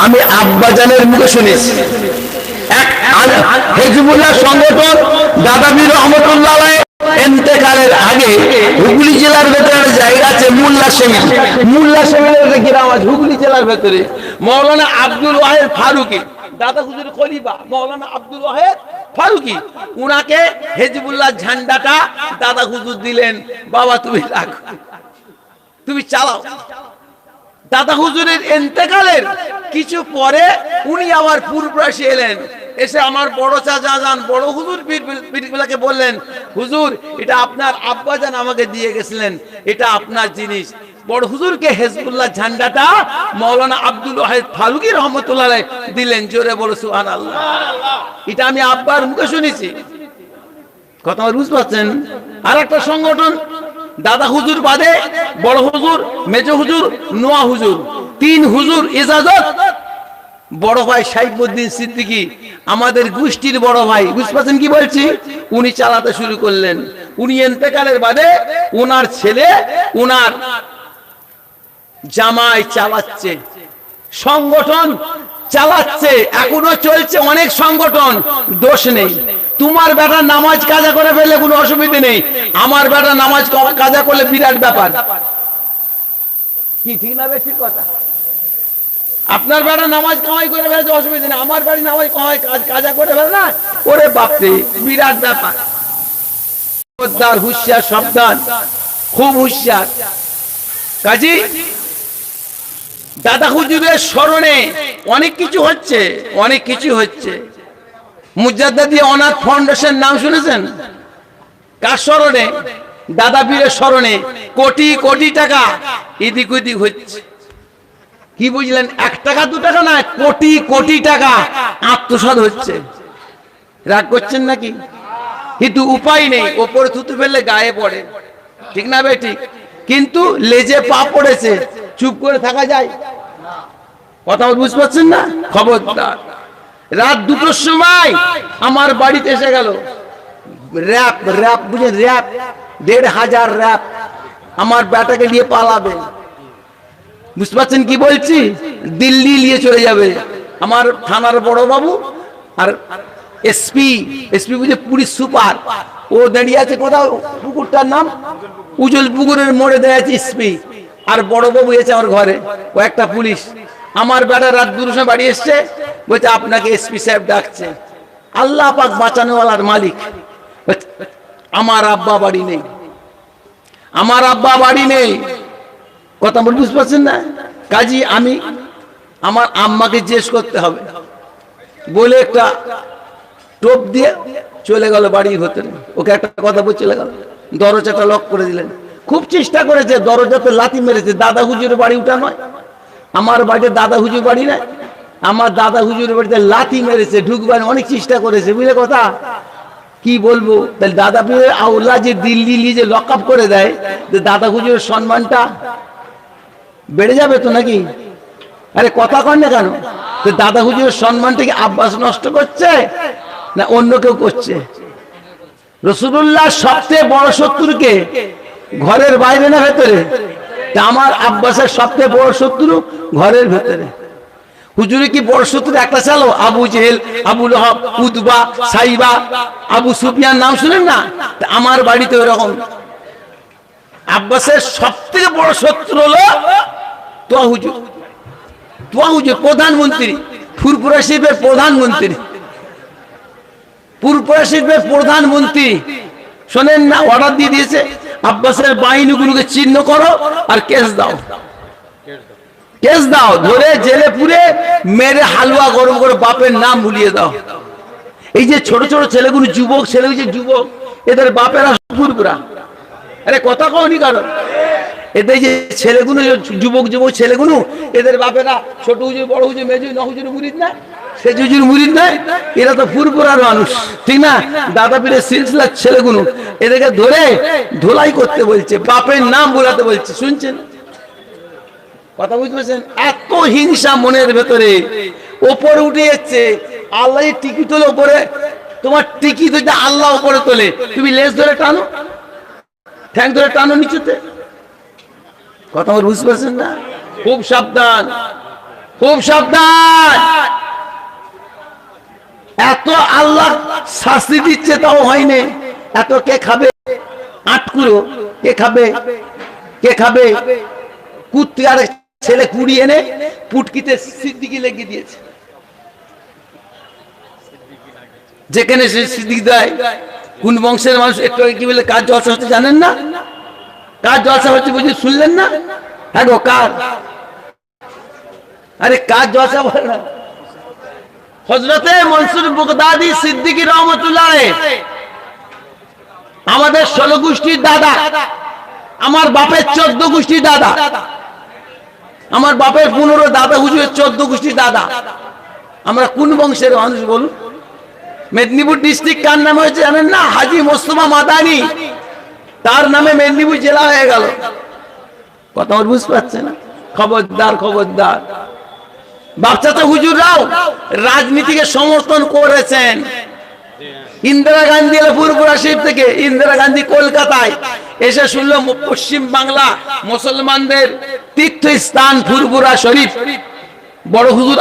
আমি আব্বাজানের মুখে শুনেছি। এক হিজবুল্লাহ সংগঠন দাদাবীর রহমতুল্লাহ আলাইহি ইন্তেকালের আগে হুগলি জেলার ভেতরে জায়গা আছে মোল্লা শেমিল। মোল্লা শেমিলের গ্রাম আছে হুগলি জেলার ভেতরে। মাওলানা আব্দুল ওয়াহেদ ফারুকী, দাদা হুজুর খলিফা মাওলানা আব্দুল ওয়াহেদ ফারুকী, উনাকে হিজবুল্লাহ ঝান্ডাটা দাদা হুজুর দিলেন, বাবা তুমি রাখো, তুমি চালাও। দাদা হুজুরের ইন্তেকালের কিছু পরে উনি আবার পূর্বরাশি এলেন, এসে আমার বড় চাচা যান বড় হুজুর পীরগুলাকে বললেন, হুজুর এটা আপনার আব্বাজান আমাকে দিয়ে গেছিলেন, এটা আপনার জিনিস। বড় হুজুরকে হিজবুল্লাহ ঝান্ডাটা মাওলানা আব্দুল ওয়াহেদ ফারুকী রহমতুল্লাহ আলাইহি দিলেন। জোরে বলো সুবহানাল্লাহ। এটা আমি আব্বার মুখে শুনেছি। কথা বুঝতে পারছেন? আর একটা সংগঠন দাদা হুজুর বাদে বড় হুজুর, মেজ হুজুর, নোয়া হুজুর, তিন হুজুর ইজাজত, বড় ভাই সাইফুদ্দিন সিদ্দিকী আমাদের গোষ্ঠীর বড় ভাই, বুঝতে পারছেন কি বলছি, উনি চালাতে শুরু করলেন। উনি ইন্তেকালের বাদে ওনার ছেলে ওনার জামাই চালাচ্ছে, সংগঠন চালাচ্ছে, এখনো চলছে অনেক সংগঠন। দোষ নেই, তোমার বেটা নামাজ কাজা করে ফেললে কোনো অসুবিধা নেই, আমার বেটা নামাজ কাজা করলে বিরাট ব্যাপার। কি ঠিক না ঠিক কথা? আপনার বেটা নামাজ কামাই করে ফেলেছে অসুবিধা নেই, আমার বাড়ি নামাজ কামাই কাজা করে ফেলে না, ওরে বাপরে বিরাট ব্যাপার। হুঁশিয়ার, সাবধান, খুব হুঁশিয়ার। কাজী দাদা হুজুরের স্মরণে অনেক কিছু হচ্ছে, অনেক কিছু হচ্ছে। মুজাদ্দিদি অনাথ ফাউন্ডেশন নাম শুনেছেন? কার স্মরণে? দাদা পীরের স্মরণে কোটি কোটি টাকা এদিক ওদিক হচ্ছে। কি বুঝলেন? 1 টাকা 2 টাকা না, কোটি কোটি টাকা আত্মসাৎ হচ্ছে। রাগ করছেন নাকি? কিন্তু উপায় নেই, ওপরে থুতু ফেললে গায়ে পড়ে, ঠিক না ভাই? ঠিক। কিন্তু লেজে পা পড়েছে, চুপ করে থাকা যায়? কথা বুঝতে পারছেন না? খবরদার। রাত 2টোর সময় আমার বাড়িতে এসে গেল র‍্যাপ, র‍্যাপ বুঝে, র‍্যাপ 1500 র‍্যাপ আমার বেটাকে নিয়ে পালাবে। বুঝতে পারছেন কি বলছি? দিল্লি নিয়ে চলে যাবে। আমার থানার বড় বাবু আর এসপি, এসপি বুঝে পুলিশ সুপার, ও দাঁড়িয়ে আছে কোথাও, পুকুরটার নাম উজল পুকুরের মোড়ে দাঁড়িয়ে আছে এসপি, আর বড় বাবু এসে আমার ঘরে, ও একটা পুলিশ। আমার বেটা রাত 2টোর সময় বাড়ি এসছে, বলছে আপনাকে এসপি সাহেব ডাকছে। আল্লাহ পাক বাঁচানোওয়ালার মালিক। আমার আব্বা বাড়ি নেই, আমার আব্বা বাড়ি নেই। কথা বুঝতে পারছেন না? কাজী আমি আমার আম্মাকে জিজ্ঞেস করতে হবে বলে একটা টোপ দিয়ে চলে গেল বাড়ির ভেতরে। ওকে একটা কথা বলে চলে গেল, দরজাটা লক করে দিলেন। খুব চেষ্টা করেছে, দরজাতে লাথি মেরেছে। দাদা হুজুরের বাড়ি ওটা নয়, আমার বাড়িতে দাদা হুজুর বাড়ি না, আমার দাদা হুজুরের বাড়িতে লাথি মেরেছে, ঢুকবেন অনেক চেষ্টা করেছে, বুঝলে কথা কি বলবো। তাহলে দাদা পীরের আউলা যে দিল্লি নিয়ে যে লক আপ করে দেয়, দাদা হুজুরের সম্মানটা বেড়ে যাবে তো নাকি? আরে কথা কন না কেন? তো দাদা হুজুরের সম্মানটা কি আব্বাস নষ্ট করছে না অন্য কেউ করছে? রাসূলুল্লাহ সবচেয়ে বড় শত্রুকে ঘরের বাইরে না ভেতরে? তা আমার আব্বাসের সবচেয়ে বড় শত্রু ঘরের ভেতরে। হুজুরে কি বড় শত্রু একটা চালো? আবু জেহেল, আবু লহাব, উতবা, সাইবা, আবু সুফিয়ান নাম শুনেন না? আমার বাড়িতে ওরকম। আব্বাসের সবথেকে বড় শত্রু হলো তোয়া হুজুর। তোয়া হুজুর প্রধানমন্ত্রী, ফুরফুরা শরীফের প্রধানমন্ত্রী, ফুরফুরা শরীফের প্রধানমন্ত্রী। শোনেন না, অর্ডার দিয়ে দিয়েছে আব্বাসের বাহিনীগুলোকে চিহ্ন করো আর কেস দাও, কেস দাও, ধরে জেলে পুরে মেরে হালুয়া গরম করে বাপের নাম ভুলিয়ে দাও। এই যে ছোট ছোট ছেলেগুলো, যুবক ছেলে, যে যুবক, এদের বাপেরা ফুরফুরা। আরে কথা কওনি কারণ? এদের যে ছেলেগুলো, যুবক যুবক ছেলেগুলো, এদের বাপেরা ছোট হুজুর, বড় হুজুর, মেজুর, নহুজুর মুরিদ না, সে হুজুর মুরিদ না, এরা তো ফুরফুরার মানুষ, ঠিক না? দাদা পীরের সিলসিলার ছেলেগুলো, এদেরকে ধরে ধোলাই করতে বলছে, বাপের নাম বোলাতে বলছে। শুনছেন কথা? বুঝতে পারছেন? এত হিংসা মনের ভেতরে, ওপরে উঠে যাচ্ছে। আল্লাহ টিকি তোলে ওপরে, তোমার টিকি যদি আল্লাহ ওপরে তোলে, তুমি লেজ ধরে টানো, ঠ্যাং ধরে টানো নিচুতে। কথা বুঝতে পারছেন না? খুব সাবধান, খুব সাবধান। এত আল্লাহ শাস্তি দিচ্ছে তাও হয়নি, এত কে খাবে? আটকুড়ো কে খাবে? কে খাবে? কুত্তার ছেলে কুড়ি এনে পুটকিতে সিদ্দিকি লেগে দিয়েছে। যেখানে সে সিদ্দিক দেয়, কোন বংশের মানুষ? একটু কি বলে কার জলসা হচ্ছে জানেন না? কার জলসা হচ্ছে বুঝি শুনলেন না? হ্যাঁ গো, কার? আরে কার জলসা বলে না? হযরতে মনসুর বাগদাদি সিদ্দিকী রহমাতুল্লাহ আলাইহি আমাদের 16 গোষ্ঠীর দাদা, আমার বাপের 14 গোষ্ঠীর দাদা, আমার বাপের 15 দাদা হুজুরের 14 গোষ্ঠীর দাদা। আমরা কোন বংশের মানুষ বলুন? মেদিনীপুর ডিস্ট্রিক্ট কার নামে হয়েছে জানেন না? হাজী মোস্তফা মাদানী, তার নামে মেদিনীপুর জেলা হয়ে গেল। কথা আমার বুঝতে পারছে না? খবরদার, খবরদার। বাচ্চাটা হুজুররাও রাজনীতিকে সমর্থন করেছেন। ইন্দিরা গান্ধী এলো ফুরফুরা শরীফ থেকে, ইন্দিরা গান্ধী কলকাতায় এসে শুনলো পশ্চিম বাংলা মুসলমানদের তীর্থস্থান ফুরফুরা শরীফ। বড় হুজুর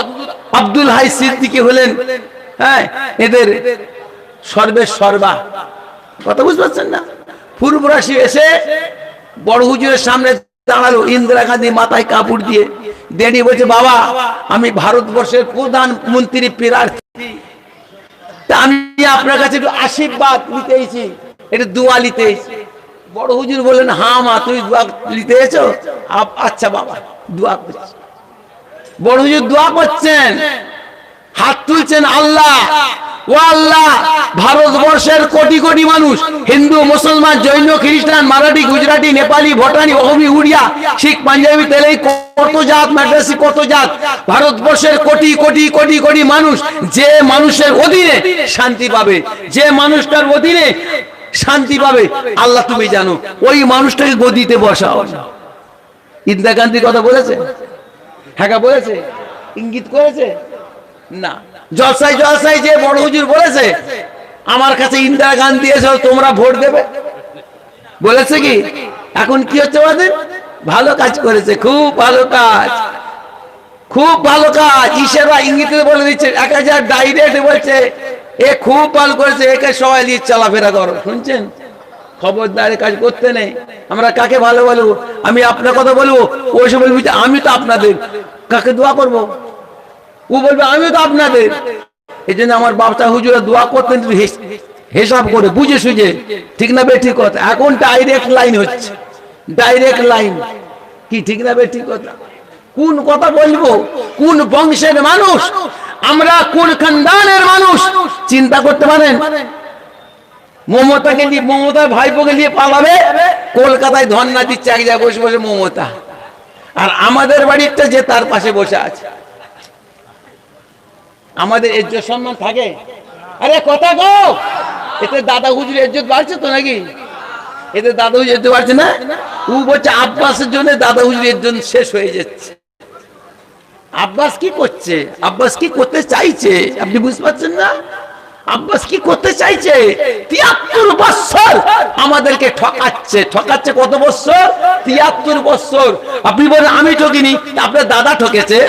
আব্দুল হাই সিদ্দিকী হলেন হ্যাঁ এদের সর্বের সর্বা। কথা বুঝতে পারছেন না? ফুরফুরা শরীফ এসে বড় হুজুরের সামনে দাঁড়ালো। ইন্দিরা গান্ধী মাথায় কাপড় দিয়ে দাঁড়িয়ে বলছে, বাবা আমি ভারতবর্ষের প্রধানমন্ত্রী প্রার্থী, আমি আপনার কাছে একটু আশীর্বাদ নিতে এসেছি, একটু দোয়া নিতে এসেছি। বড় হুজুর বললেন, হ্যাঁ মা তুমি দোয়া নিতে এসেছো? আচ্ছা বাবা দোয়া করছি। বড় হুজুর দোয়া করছেন, হাত তুলছেন, আল্লাহ ও আল্লাহ, ভারতবর্ষের কোটি কোটি মানুষ, হিন্দু মুসলমান জৈন খ্রিস্টান মারাঠি গুজরাটি নেপালি ভুটানি অহমি উড়িয়া শিখ পাঞ্জাবি তেলেই কত জাত মাদ্রাসি কত জাত, ভারতবর্ষের কোটি কোটি কোটি কোটি মানুষ যে মানুষের অধীনে শান্তি পাবে, যে মানুষটার অধীনে শান্তি পাবে আল্লাহ তুমি জানো, ওই মানুষটাকে গদিতে বসাও। ইন্দিরা গান্ধীর কথা বলেছে? হ্যাঁ বলেছে? ইঙ্গিত করেছে না? জলসায় জলসায় যে বড় হুজুর বলেছে আমার কাছে ইন্দিরা গান্ধী এসে তোমরা ভোট দেবে বলেছে কি? এখন কি হচ্ছে আমাদের? ভালো কাজ করেছে, খুব ভালো কাজ, খুব ভালো কাজ। ইশারা ইঙ্গিতে বলে দিচ্ছে, 1000 ডাইরেক্ট বলছে এ খুব ভালো করেছে, একে সবাই নিয়ে চলাফেরা করো। শুনছেন? খবরদার কাজ করতে নেই। আমরা কাকে ভালো বলবো? আমি আপনার কথা বলবো, ওই সব বলবি আমি তো আপনাদের, কাকে দোয়া করবো? ও বলবে আমিও তো আপনাদের। এই জন্য আমার বাপটা হুজুরা দোয়া করতেন হিসাব করে বুঝে সুঝে, ঠিক না বে ঠিক কথা? এখন ডাইরেক্ট লাইন হচ্ছে, ডাইরেক্ট লাইন। কি ঠিক না বে ঠিক কথা? কোন কথা বলবো? কোন বংশের মানুষ আমরা, কোন খানদানের মানুষ চিন্তা করতে পারেন? মমতাকে নিয়ে, মমতা ভাইপোকে নিয়ে পালাবে, কলকাতায় ধর্ণা দিচ্ছে এক জায়গায় বসে বসে মমতা, আর আমাদের বাড়িটা যে তার পাশে বসে আছে। আমাদের ইজ্জত সম্মান থাকে? আরে কথা গো, এতে দাদা হুজুর ইজ্জত বাড়ছে তো নাকি? এতে দাদা হুজুর ইজ্জত বাড়ছে না? ও বলছে আব্বাসের জন্য দাদা হুজুর ইজ্জত শেষ হয়ে যাচ্ছে। আব্বাস কি করছে? আব্বাস কি করতে চাইছে? আপনি বুঝতে পারছেন না? আব্বাস কি করতে চাইছে? 73 বছর আমাদেরকে ঠকাচ্ছে। ঠকাচ্ছে কত বছর? 73 বছর। আপনি বলেন আমি ঠকিনি, আপনার দাদা ঠকেছে,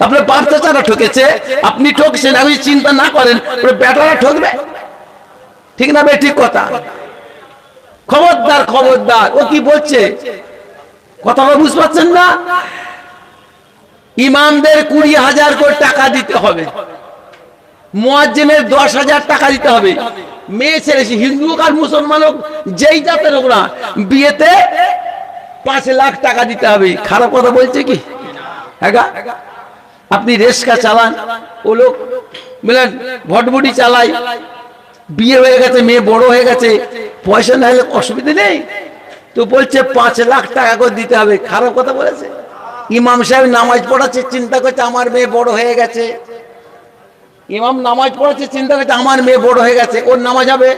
আপনার বাপ চাচারা ঠকেছে, আপনি ঠকছেন। আপনি চিন্তা না করেন বেটারা ঠকবে, ঠিক না বে ঠিক কথা? খবরদার, খবরদার। ও কি বলছে কথাটা বুঝতে পারছেন না? ইমামদের 20,000 করে টাকা দিতে হবে, মুয়াজ্জিনের 10,000 টাকা দিতে হবে। মেয়ে ছেলে হিন্দু হোক আর মুসলমান হোক, যেই জাতের হোক না, বিয়েতে 5 লাখ টাকা দিতে হবে। খারাপ কথা বলছে কি? হ্যাঁ, আপনি রেস্কা চালান, ও লোক বলেন ভটভটি চালাই, বিয়ে হয়ে গেছে, মেয়ে বড় হয়ে গেছে, পয়সা না হলে অসুবিধা নেই, তো বলছে 5 লাখ টাকা করে দিতে হবে। খারাপ কথা বলেছে? ইমাম সাহেব নামাজ পড়াচ্ছে, চিন্তা করছে আমার মেয়ে বড় হয়ে গেছে। ইমাম নামাজ পড়াচ্ছে, চিন্তা করছে আমার মেয়ে বড় হয়ে গেছে, ওর নামাজ হবে,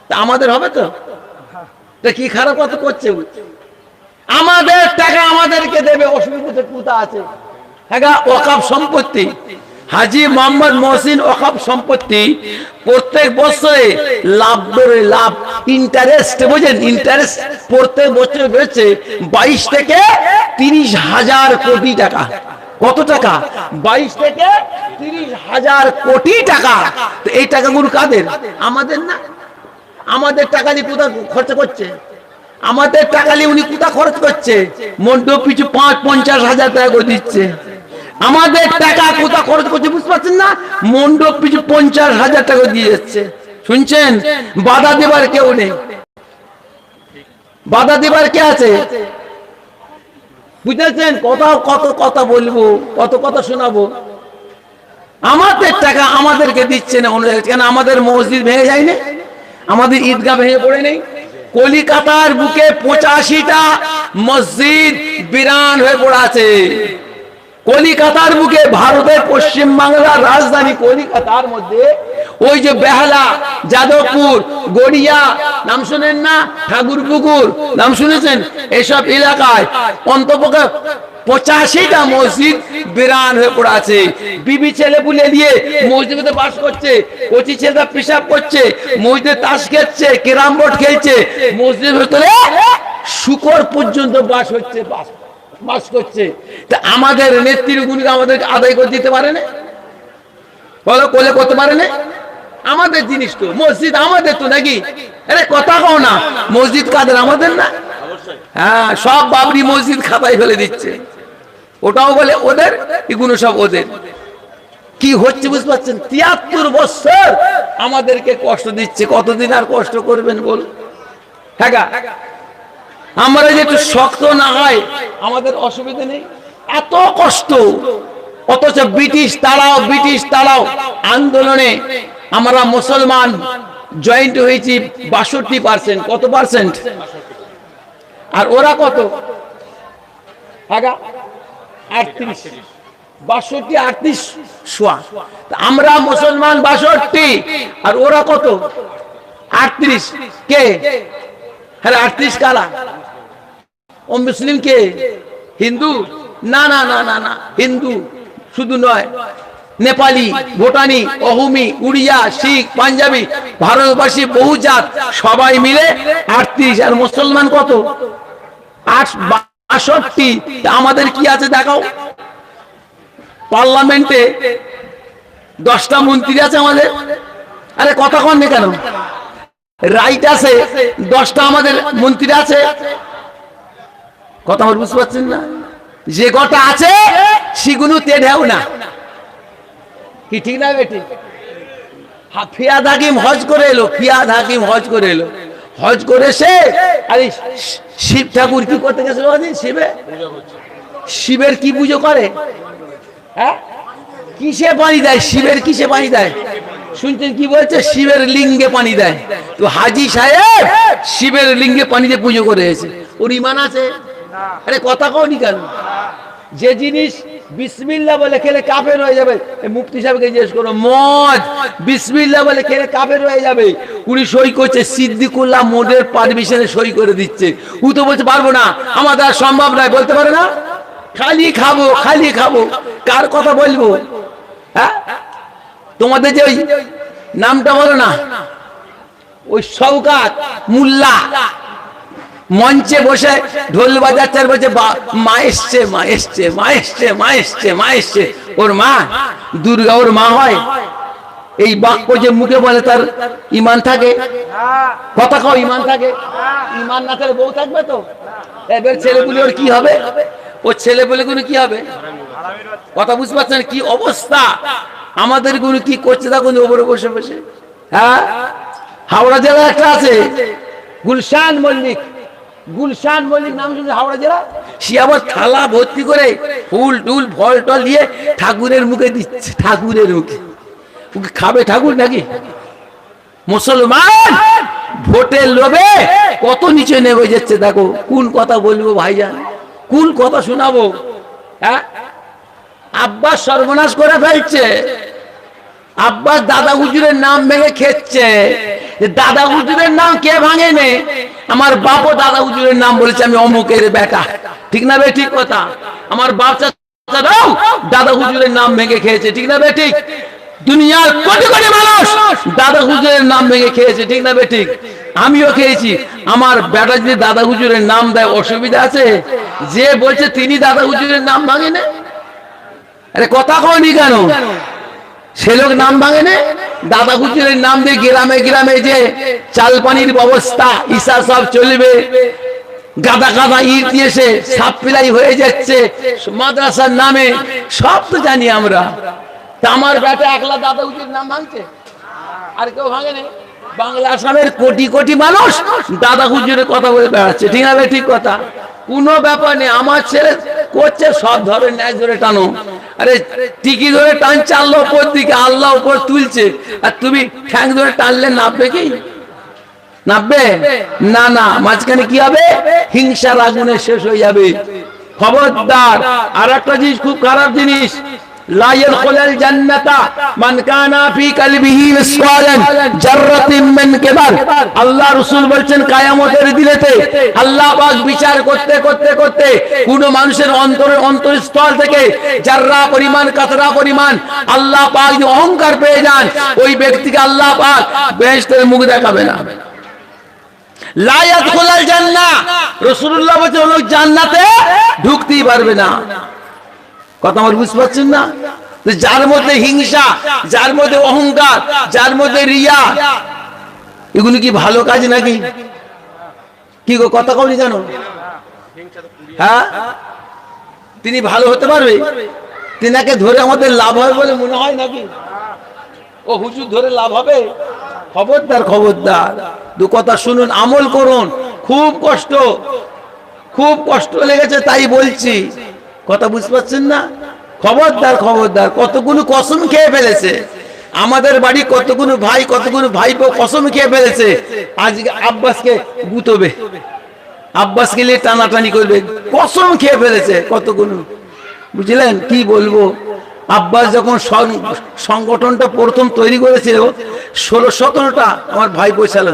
তা আমাদের হবে তো? কি খারাপ কথা করছে? আমাদের টাকা আমাদেরকে দেবে, অসুবিধা কোথা আছে? হ্যাঁ, ওয়াকফ সম্পত্তি, হাজী মোহাম্মদ মহসিন ওয়াকফ সম্পত্তি প্রত্যেক বছরে লাভ ধরে লাভ, ইন্টারেস্ট, বুঝেন? ইন্টারেস্ট প্রত্যেক বছর বেড়েছে 22 থেকে 30,000 কোটি টাকা। কত টাকা? 22 থেকে 30,000 কোটি টাকা। তো এই টাকাগুলো কাদের? আমাদের না? আমাদের টাকা দিয়ে কোথা খরচ করছে? আমাদের টাকা নিয়ে উনি কোথা খরচ করছে? মণ্ডপ পিছু 50,000 টাকা করে দিচ্ছে। আমাদের টাকা কোথা খরচ করছে বুঝতে পারছেন না? মণ্ডপ পিছু 50,000 টাকা দিয়ে যাচ্ছে। শুনছেন? বাধা দেবার কেউ নেই, বাধা দেবার কে আছে? বুঝেছেন? কত কথা বলবো, কত কথা শোনাবো। আমাদের টাকা আমাদেরকে দিচ্ছে না। কেন? আমাদের মসজিদ ভেঙে যায়নি, আমাদের ঈদগাহ ভেঙে পড়ে নেই। কলিকাতার বুকে 85টা মসজিদ বিরান হয়ে পড়ে আছে। কলিকাতার বুকে, ভারতের পশ্চিম বাংলার রাজধানী কলিকাতার মধ্যে ওই যে বেহালা, যাদবপুর, গড়িয়া নাম শুনেন না? ঠাকুরপুকুর নাম শুনেছেন? এসব এলাকায় অন্তপক্ষে 85টা মসজিদ বিরান হয়ে পড়ে আছে। বিবি ছেলে পুলে দিয়ে মসজিদে বাস করছে, কচি ছেলেটা পেশাব করছে, মসজিদে তাস খেলছে, ক্যারাম বোর্ড খেলছে, মসজিদের ভেতরে শুকর পর্যন্ত বাস করছে। তা আমাদের নেত্রীর গুণকে আমাদেরকে আদায় করে দিতে পারে না? বলো, কোলে করতে পারে না? আমাদের জিনিস তো, মসজিদ আমাদের তো নাকি? আরে কথা কও না, মসজিদ কাদের? আমাদের না? হ্যাঁ, সব বাবরি মসজিদ খাতায় ফেলে দিচ্ছে। ওটাও বলে ওদের, এগুলো সব ওদের। কি হচ্ছে বুঝতে পারছেন? 73 বছর আমাদেরকে কষ্ট দিচ্ছে। কতদিন আর কষ্ট করবেন বল? হ্যাঁ, আমরা যে একটু শক্ত না হয় আমাদের অসুবিধা নেই। এত কষ্ট, অথচ ব্রিটিশ তাড়াও আন্দোলনে আমরা মুসলমান জয়েন্ট হয়েছি 62%। কত পার্সেন্ট? আর ওরা কত? 38, 62, 38। আমরা মুসলমান 62 আর ওরা কত? 38। কে? হ্যাঁ, 38 কারা? ও মুসলিম কে? হিন্দু? না না না না না, হিন্দু শুধু নয়, নেপালি, ভুটানি, অহুমি, উড়িয়া, শিখ, পাঞ্জাবি, ভারতবাসী, বহু জাত, সবাই মিলে 38। আর মুসলমান কত? 62। আমাদের কি আছে দেখাও। পার্লামেন্টে 10টা মন্ত্রী আছে আমাদের। আরে কথা কন না কেন? রাইট আছে 10টা আমাদের মন্ত্রী আছে। কথা বুঝতে পারছেন না? যে কটা আছে সেগুলো তেঢেও না। কি ঠিক না বেটি? ফিয়াদ হাকিম হজ করে এলো, হজ করে সে আরে শিব ঠাকুর কি করতে গেছিল? শিবের কি পুজো করে? হ্যাঁ, কিসে পানি দেয়? শিবের কিসে পানি দেয়? শুনছেন কি বলছে? শিবের লিঙ্গে পানি দেয়। তো হাজি সাহেব শিবের লিঙ্গে পানিতে পুজো করে এসে ওর ঈমান আছে? আরে কথা কওনি কেন? যে জিনিস বিসমিল্লাহ বলে খেলে কাফের হয়ে যাবে, মুফতি সাহেবকে জিজ্ঞেস করো, মদ বিসমিল্লাহ বলে খেলে কাফের হয়ে যাবে, উনি সই করছে, সিদ্দিকুল্লাহ মোডের পারমিশনে সই করে দিচ্ছে। ও তো বলছে পারবো না, আমাদের আর সম্ভব নয়। বলতে পারে না? খালি খাবো। কার কথা বলবো? হ্যাঁ, তোমাদের যে ওই নামটা বলো না, ওই শওকাত মোল্লা মঞ্চে বসে ঢোল বাজাচ্ছে আর বলছে মা এসছে। ওর মা দুর্গা ওর মা হয়। এই বাক্য যে মুখে বলে তার ঈমান থাকে? কথা কও, ঈমান থাকে? ঈমান না থাকলে বউ থাকবে তো? এবার ছেলেগুলি ওর কি হবে? ও ছেলে বলে গুলো কি হবে? কথা বুঝতে পারছেন কি অবস্থা? আমাদের গুলো কি করছে দেখুন, ওপরে বসে। হ্যাঁ, হাওড়া জেলা একটা আছে গুলশান মল্লিক নাম শুনছে? হাওড়া জেলা। সে আবার থালা ভর্তি করে ফুল টুল ফল টল দিয়ে ঠাকুরের মুখে দিচ্ছে। ঠাকুরের মুখে খাবে ঠাকুর নাকি? মুসলমান ভোটের লোভে কত নিচে নেমে যাচ্ছে দেখো। কোন কথা বলবো ভাইজান, কোন কথা শোনাবো? হ্যাঁ, আব্বাস সর্বনাশ করে ফেলছে। আব্বাস দাদা হুজুরের নাম ভেঙে খেচ্ছে। দাদা হুজুরের নাম কে ভাঙে নে? আমার বাপও দাদা হুজুরের নাম বলেছে, আমি অমুকের বেটা। ঠিক না বে? ঠিক কথা। আমার বাপ চাচারাও দাদা হুজুরের নাম ভেঙে খেয়েছে। ঠিক না বে? ঠিক। দুনিয়ার কোটি কোটি মানুষ দাদা হুজুরের নাম ভেঙে খেয়েছে। ঠিক না বে? ঠিক। আমিও খেয়েছি। আমার বেটা যদি দাদা হুজুরের নাম দেয় অসুবিধা আছে? যে বলছে তিনি দাদা হুজুরের নাম ভাঙে না, আরে কথা কওনি কেন? সে লোক নাম ভাঙে না? দাদা হুজুরের নাম দিয়ে গ্রামে গ্রামে যে চাল পানির ব্যবস্থা ঈশা সব চলবে, গাদা গাদা ইট দিয়ে সে সাপ পিলাই হয়ে যাচ্ছে মাদ্রাসার নামে, সব তো জানি আমরা। তা আমার বেটা একলা দাদা হুজুরের নাম ভাঙছে, আর কেউ ভাঙে না? বাংলা আসামের কোটি কোটি মানুষ দাদা হুজুরের কথা বলে বেড়াচ্ছে, ঠিক না? ঠিক কথা, কোনো ব্যাপার নেই। আমার ছেলে করছে সব ধরে ন্যায় ধরে টানো, আরে টিকি ধরে টানছে আল্লাহ উপর দিকে, আল্লাহ উপর তুলছে, আর তুমি ঠ্যাং ধরে টানলে নামবে কি? নামবে না। না, মাঝখানে কি হবে? হিংসার আগুনে শেষ হয়ে যাবে। খবরদার। আর একটা জিনিস খুব খারাপ জিনিস, লা ইয়াদখুলুল জান্নাতা মান কানা ফি কলবিহি মিসকালান জাররাতিন মিন কিবার। আল্লাহ রাসূল বলেন কিয়ামতের দিনেতে আল্লাহ পাক বিচার করতে করতে করতে কোন মানুষের অন্তরস্থল থেকে জাররা পরিমাণ কাতরা পরিমাণ আল্লাহ পাক যদি অহংকার পেয়ে যান, ওই ব্যক্তিকে আল্লাহ পাক বেহেশতের মুখ দেখাবে না। লা ইয়াদখুলুল জান্নাহ, রাসূলুল্লাহ বলেন লোক জান্নাতে ঢুকতেই পারবে না। কথা আমার বুঝতে পারছেন না? যার মধ্যে হিংসা, যার মধ্যে অহংকার, যার মধ্যে রিয়া, এগুলো কি ভালো কাজ নাকি? কি গো কথা কওনি কেন? হ্যাঁ, তিনি ভালো হতে পারবে? তিনাকে ধরে আমাদের লাভ হবে বলে মনে হয় নাকি? ও হুজুর ধরে লাভ হবে? খবরদার, খবরদার। দু কথা শুনুন, আমল করুন। খুব কষ্ট, খুব কষ্ট লেগেছে তাই বলছি। কথা বুঝতে পারছেন না? খবরদার, খবরদার। কতগুলো কসম খেয়ে ফেলেছে আমাদের বাড়ি, কতগুলো ভাই, কতগুলো ভাইপো কসম খেয়ে ফেলেছে আজকে আব্বাসকে গুতবে, আব্বাসকে নিয়ে টানাটানি করবে, কসম খেয়ে ফেলেছে কতগুলো। বুঝলেন? কি বলবো, আব্বাস যখন সংগঠনটা প্রথম তৈরি করেছিল 16-17টা আমার ভাইপো ছিল,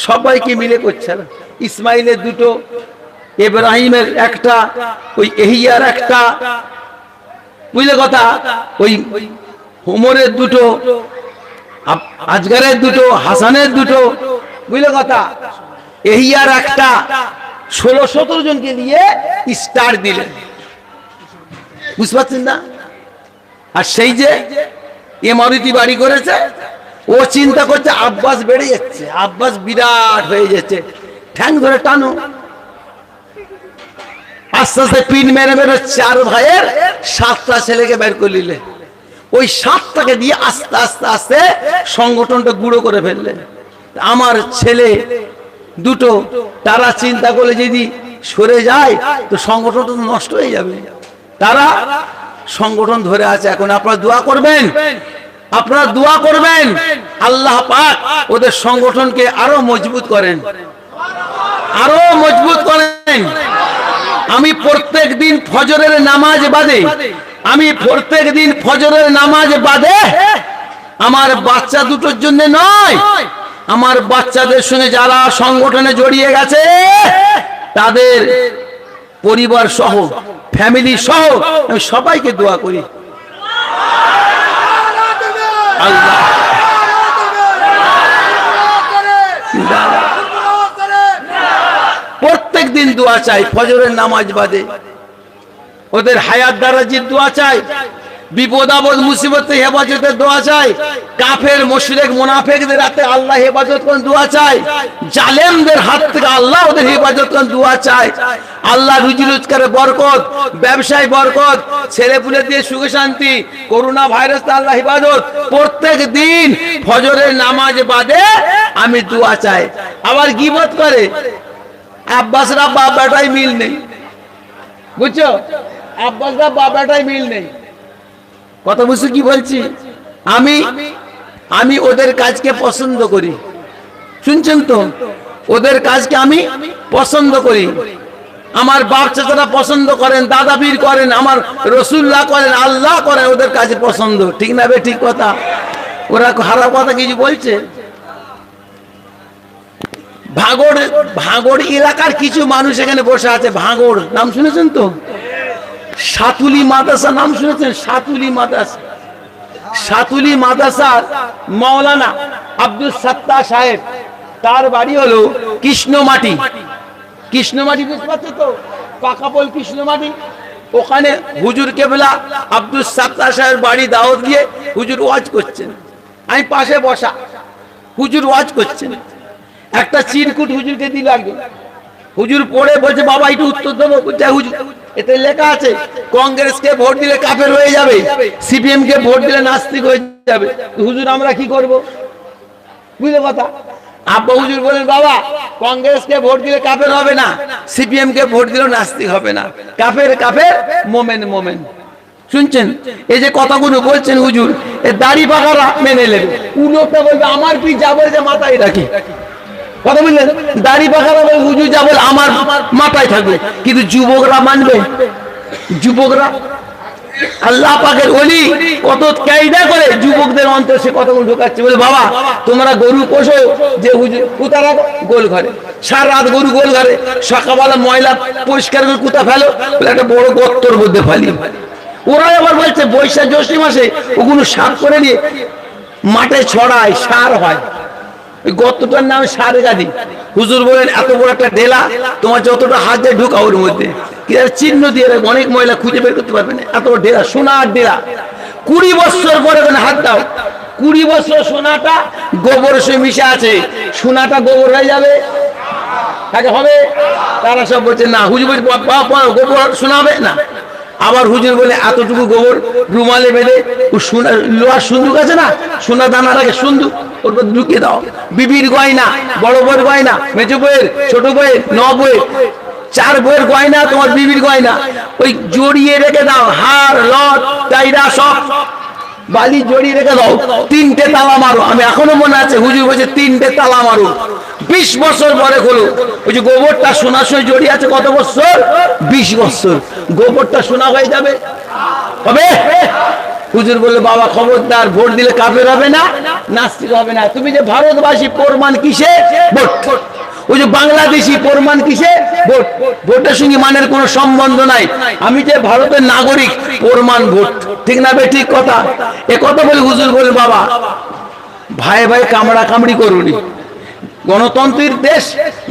সবাইকে মিলে করছিল। ইসমাইলের দুটো, ইব্রাহিমের একটা, ওই এহিয়ার একটা, বুঝলে কথা, ওই ওমরের দুটো, আজগারের দুটো, হাসানের দুটো, বুঝলে কথা, এহিয়ার একটা, 16-17 জনকে নিয়ে স্টার দিলেন। বুঝতে পারছেন না? আর সেই যে মারুতি বাড়ি করেছে, ও চিন্তা করছে আব্বাস বেড়ে যাচ্ছে, আব্বাস বিরাট হয়ে যাচ্ছে, ঠ্যাং ধরে টানো। আস্তে আস্তে পিন মেরে মেরে 4 ভাইয়ের 7টা ছেলেকে বের করে নিলে, ওই 7টাকে দিয়ে আস্তে আস্তে আস্তে সংগঠনটা গুঁড়ো করে ফেললেন। আমার ছেলে দুটো, তারা চিন্তা করলে যদি সরে যায় তো সংগঠনটা নষ্ট হয়ে যাবে, তারা সংগঠন ধরে আছে। এখন আপনারা দোয়া করবেন, আপনারা দোয়া করবেন আল্লাহ পাক ওদের সংগঠনকে আরো মজবুত করেন, আরো মজবুত করেন। আমি প্রত্যেক দিন ফজরের নামাজ বাদে, আমি প্রত্যেক দিন ফজরের নামাজ বাদে আমার বাচ্চা দুটোর জন্য নয়, আমার বাচ্চাদের সঙ্গে যারা সংগঠনে জড়িয়ে গেছে তাদের পরিবার সহ, ফ্যামিলি সহ আমি সবাইকে দোয়া করি। আল্লাহ প্রত্যেক দিন দোয়া চাই, ফজরের নামাজ বাদে ওদের হায়াত দারাজির দোয়া চাই, বিপদ আপদ মুসিবতে হেফাজতের দোয়া চাই, কাফের মুশরিক মুনাফিকদের হাতে আল্লাহ হেফাজত করেন দোয়া চাই, জালেমদের হাত থেকে আল্লাহ ওদের হেফাজত করেন দোয়া চাই। আল্লাহ রুজি রোজগারে বরকত, ব্যবসায় বরকত, ছেলেপুলে দিয়ে সুখ শান্তি, করোনা ভাইরাস আল্লাহ হেফাজত। প্রত্যেক দিন ফজরের নামাজ বাদে আমি দোয়া চাই। আবার গীবত করে আব্বাসরা বাপ বেটাই মিল নেই, বুঝছো? আব্বাসরা বাপ বেটাই মিল নেই। কথা বুঝছো কি বলছি? আমি ওদের কাজকে পছন্দ করি, শুনছেন তো? ওদের কাজকে আমি পছন্দ করি। আমার বাপ চাচারা পছন্দ করেন, দাদা পীর করেন, আমার রসুল্লাহ করেন, আল্লাহ করেন, ওদের কাজে পছন্দ। ঠিক না বে? ঠিক কথা। ওরা খারাপ কথা কিছু বলছে? ভাঙড় এলাকার কিছু মানুষ এখানে বসে আছে। ভাঙড় নাম শুনেছেন তো? সাতুলি মাদ্রাসা নাম শুনেছেন? সাতুলি মাদ্রাসা, সাতুলি মাদ্রাসার মাওলানা আব্দুল সাত্তার সাহেব, তার বাড়ি হলো কৃষ্ণমাটি। কৃষ্ণমাটি বুঝতে পারছো তো? পাকাপোল কৃষ্ণমাটি, ওখানে হুজুর কেবলা আব্দুল সাত্তার সাহেবের বাড়ি দাওয়াত দিয়ে হুজুর ওয়াজ করছেন, আমি পাশে বসা, হুজুর ওয়াজ করছেন। একটা চিরকুট হুজুরকে দিল আগে, হুজুর পড়ে বলছে বাবা একটু উত্তর দেবো। হুজুর এতে লেখা আছে কংগ্রেসকে ভোট দিলে কাফের হয়ে যাবে, সিপিএম কে ভোট দিলে নাস্তিক হয়ে যাবে। হুজুর আমরা কি করব? বুঝলে কথা? আব্বা হুজুর বলেন বাবা কংগ্রেসকে ভোট দিলে কাফের হবে না, সিপিএম কে ভোট দিলেও নাস্তিক হবে না, কাফের কাফের মোমেন মোমেন। শুনছেন এই যে কথাগুলো বলছেন হুজুর, এ দাড়ি পাকারা মেনে নেবে, উলোকটা বলবে আমার কি যা বলছে মাথায় রাখি। কথা বললেন, দাড়ি পাকারা বলবে হুজুর যা বলে আমার মাথায় থাকবে, কিন্তু যুবকরা মানবে? যুবকরা আল্লাহ পাকের ওলি কত কায়দা করে যুবকদের অন্তরে সে কথাগুলো ঢোকাচ্ছে। বলে বাবা তোমরা গরু পোষো, যে হুজুর কুতা রাখো গোল ঘরে, সারা রাত গরু গোল ঘরে, সকালবেলা ময়লা পরিষ্কার করে কুতা ফেলো, একটা বড় গর্তর মধ্যে ফালি। ওরা আবার বলছে বৈশাখ জ্যৈষ্ঠ মাসে ওগুলো সাফ করে নিয়ে মাঠে ছড়ায়, সার হয়, ওই গর্তটার নাম সারে গাদি। হুজুর বলেন এত বড় একটা ডেলা, তোমার যতটা হাত দিয়ে ঢুকা ওর মধ্যে চিহ্ন দিয়ে রাখবে, অনেক ময়লা খুঁজে বের করতে পারবে না। এত বড় ডেলা, সোনার ডেলা, 20 বছর পরে হাত দাও, 20 বছর সোনাটা গোবরের সঙ্গে মিশে আছে, সোনাটা গোবর হয়ে যাবে হবে? তারা সব বলছে না। হুজুর বলছে গোবর সোনা হবে না। আবার হুজুর বলে এতটুকু গোবর রুমালে বেঁধে সোনা লোহার সুন্দুক আছে না, সোনা দানা রাখে সুন্দুক, ওর মধ্যে ঢুকিয়ে দাও। বিবির গয়না, বড় বউয়ের গয়না, মেজো বউয়ের, ছোট বউয়ের, ন বউয়ের, 4 বউয়ের গয়না, তোমার বিবির গয়না, ওই জড়িয়ে রেখে দাও, হার লট টাইরা সব বালি জড়িয়ে রেখে দাও, 3টে তালা মারো। আমি এখনো মনে আছে হুজুর বলছে 3টে তালা মারো। 20 বছর পরে খোলো। ওই যে গোবরটা সোনার সঙ্গে জড়িয়ে আছে কত বছর? 20 বছর। গোবরটা সোনা হয়ে যাবে, হবে? হুজুর বললো বাবা খবরদার, ভোট দিলে কাফের হবে না, নাস্তিক হবে না। তুমি যে ভারতবাসী প্রমাণ কিসে? ভোট। ওই যে বাংলাদেশি প্রমাণ কিসে? ভোট। ভোটের সঙ্গে মানের কোনো সম্বন্ধ নাই। আমি যে ভারতের নাগরিক প্রমাণ ভোট। ঠিক না বে ঠিক কথা? এ কথা বলে হুজুর বলে বাবা ভাই ভাই কামড়া কামড়ি করুনি, গণতন্ত্রের দেশ,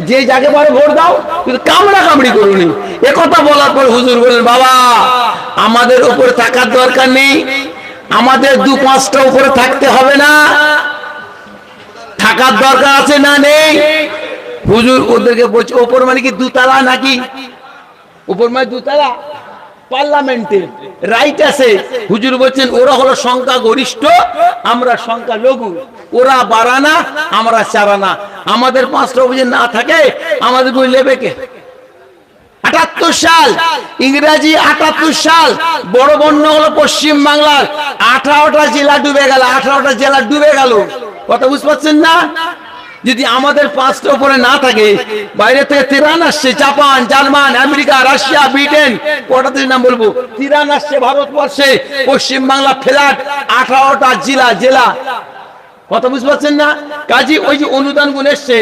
যে যাকে পারে ভোট দাও, কিন্তু কামড়া কামড়ি করুনি। এ কথা বলার পর হুজুর বলেন বাবা আমাদের উপরে থাকার দরকার নেই, আমাদের 2-5টা উপরে থাকতে হবে না, থাকার দরকার আছে না নেই? হুজুর ওদেরকে বলছে ওপর মানে কি 2 তালা নাকি? উপর মানে 2 তালা পার্লামেন্টে রাইট আছে। হুজুর বলছেন ওরা হলো সংখ্যা গরিষ্ঠ, আমরা সংখ্যা লঘু, ওরা বাড়ানা আমরা চারানা, আমাদের 5টা অভিযোগ না থাকে আমাদের বই নেবে কে? 78 সাল, ইংরেজি 78 সাল, বড় বন্যা হলো পশ্চিম বাংলার, 18টা জেলা ডুবে গেল, 18টা জেলা ডুবে গেল। কথা বুঝতে পারছেন না? যদি আমাদের 5টা উপরে না থাকে, বাইরে থেকে তিরান আসছে, Japan, German, America, Russia, Britain, কটা দেশের নাম বলবো, তিরান আসছে ভারতবর্ষে, পশ্চিম বাংলা ফ্ল্যাট, 18টা জেলা। কথা বুঝতে পারছেন না? কাজী ওই যে অনুদান গুণ এসছে,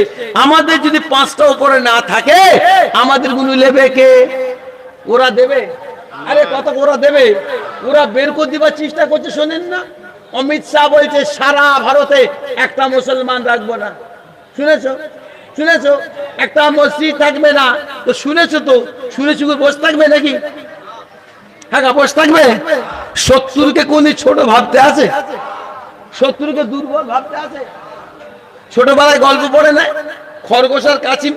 আমাদের যদি 5টা উপরে না থাকে আমাদের গুণ নেবে কে? ওরা দেবে? আরে কথা ওরা দেবে, ওরা বের করে দিবার চেষ্টা করছে। শোনেন না অমিত শাহ বলছে সারা ভারতে একটা মুসলমান রাখবো না, শুনেছো? শুনেছো? একটা মসজিদ থাকবে না, তো শুনেছো? তো শুনেছো বসে থাকবে নাকি? হ্যাঁ বসে থাকবে? শত্রুকে কোন ছোট ভাবতে আছে? শত্রুকে দুর্বল ভাবতে আছে? ছোটবেলায় গল্প পড়ে না, খরগোশ আর কাছিম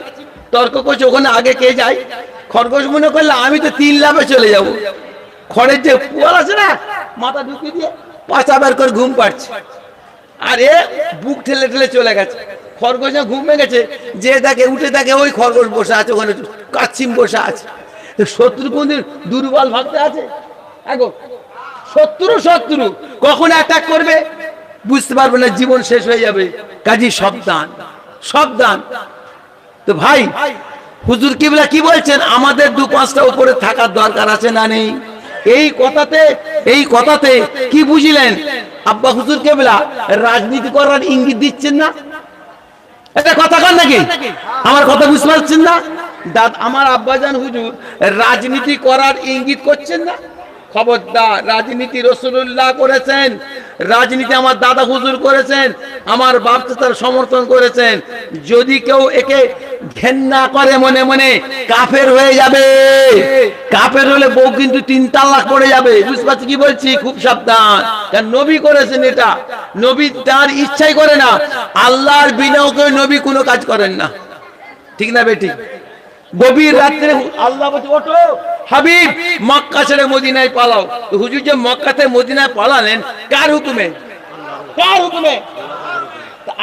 তর্ক করছে ওখানে আগে কে যায়। খরগোশ মনে করলে আমি তো 3 লাফে চলে যাব, খড়ের যে পুয়াল আছে না মাথা ঢুকিয়ে দিয়ে পাছা বের করে ঘুম পাচ্ছে, আর এ বুক ঠেলে ঠেলে চলে গেছে। খরগোশ ঘুম গেছে, যে দেখে উঠে দেখে ওই খরগোশ বসে আছে, ওখানে কাছিম বসে আছে। শত্রু কোনদিন দুর্বল ভাবতে আছে? এখন শত্রু কখন অ্যাটাক করবে বুঝতে পারবে না, জীবন শেষ হয়ে যাবে। কাজী সাবধান। তো ভাই হুজুর কিবলা কি বলছেন? আমাদের 2-5টা উপরে থাকার দরকার আছে না নেই? এই কথাতে কি বুঝলেন? আব্বা হুজুর কিবলা রাজনীতি করার ইঙ্গিত দিচ্ছেন না? এটা কথা কন নাকি? আমার কথা বুঝতে পারছেন না? আমার আব্বাজান হুজুর রাজনীতি করার ইঙ্গিত করছেন না? খবরদার, রাজনীতি রাসূলুল্লাহ করেছেন, রাজনীতি আমার দাদা হুজুর করেছেন, আমার বাপ চাচার সমর্থন করেছেন। যদি কেউ একে ঘেন্না করে মনে মনে, কাফের হয়ে যাবে। কাফের হলে বউ কিন্তু 3 তালাক পড়ে যাবে। বুঝতে পারছি কি বলছি? খুব সাবধান, কারণ নবী করেছেন এটা। নবী তার ইচ্ছাই করে না, আল্লাহর বিনা হুকুমে নবী কোনো কাজ করেন না, ঠিক না বেটি? গভীর রাত্রে আল্লাহ বলছে ওঠো হাবিব, মক্কা ছেড়ে মদিনায় পালাও। তো হুজুর যে মক্কা থেকে মদিনায় পালালেন কার হুকুমে? কার হুকুমে?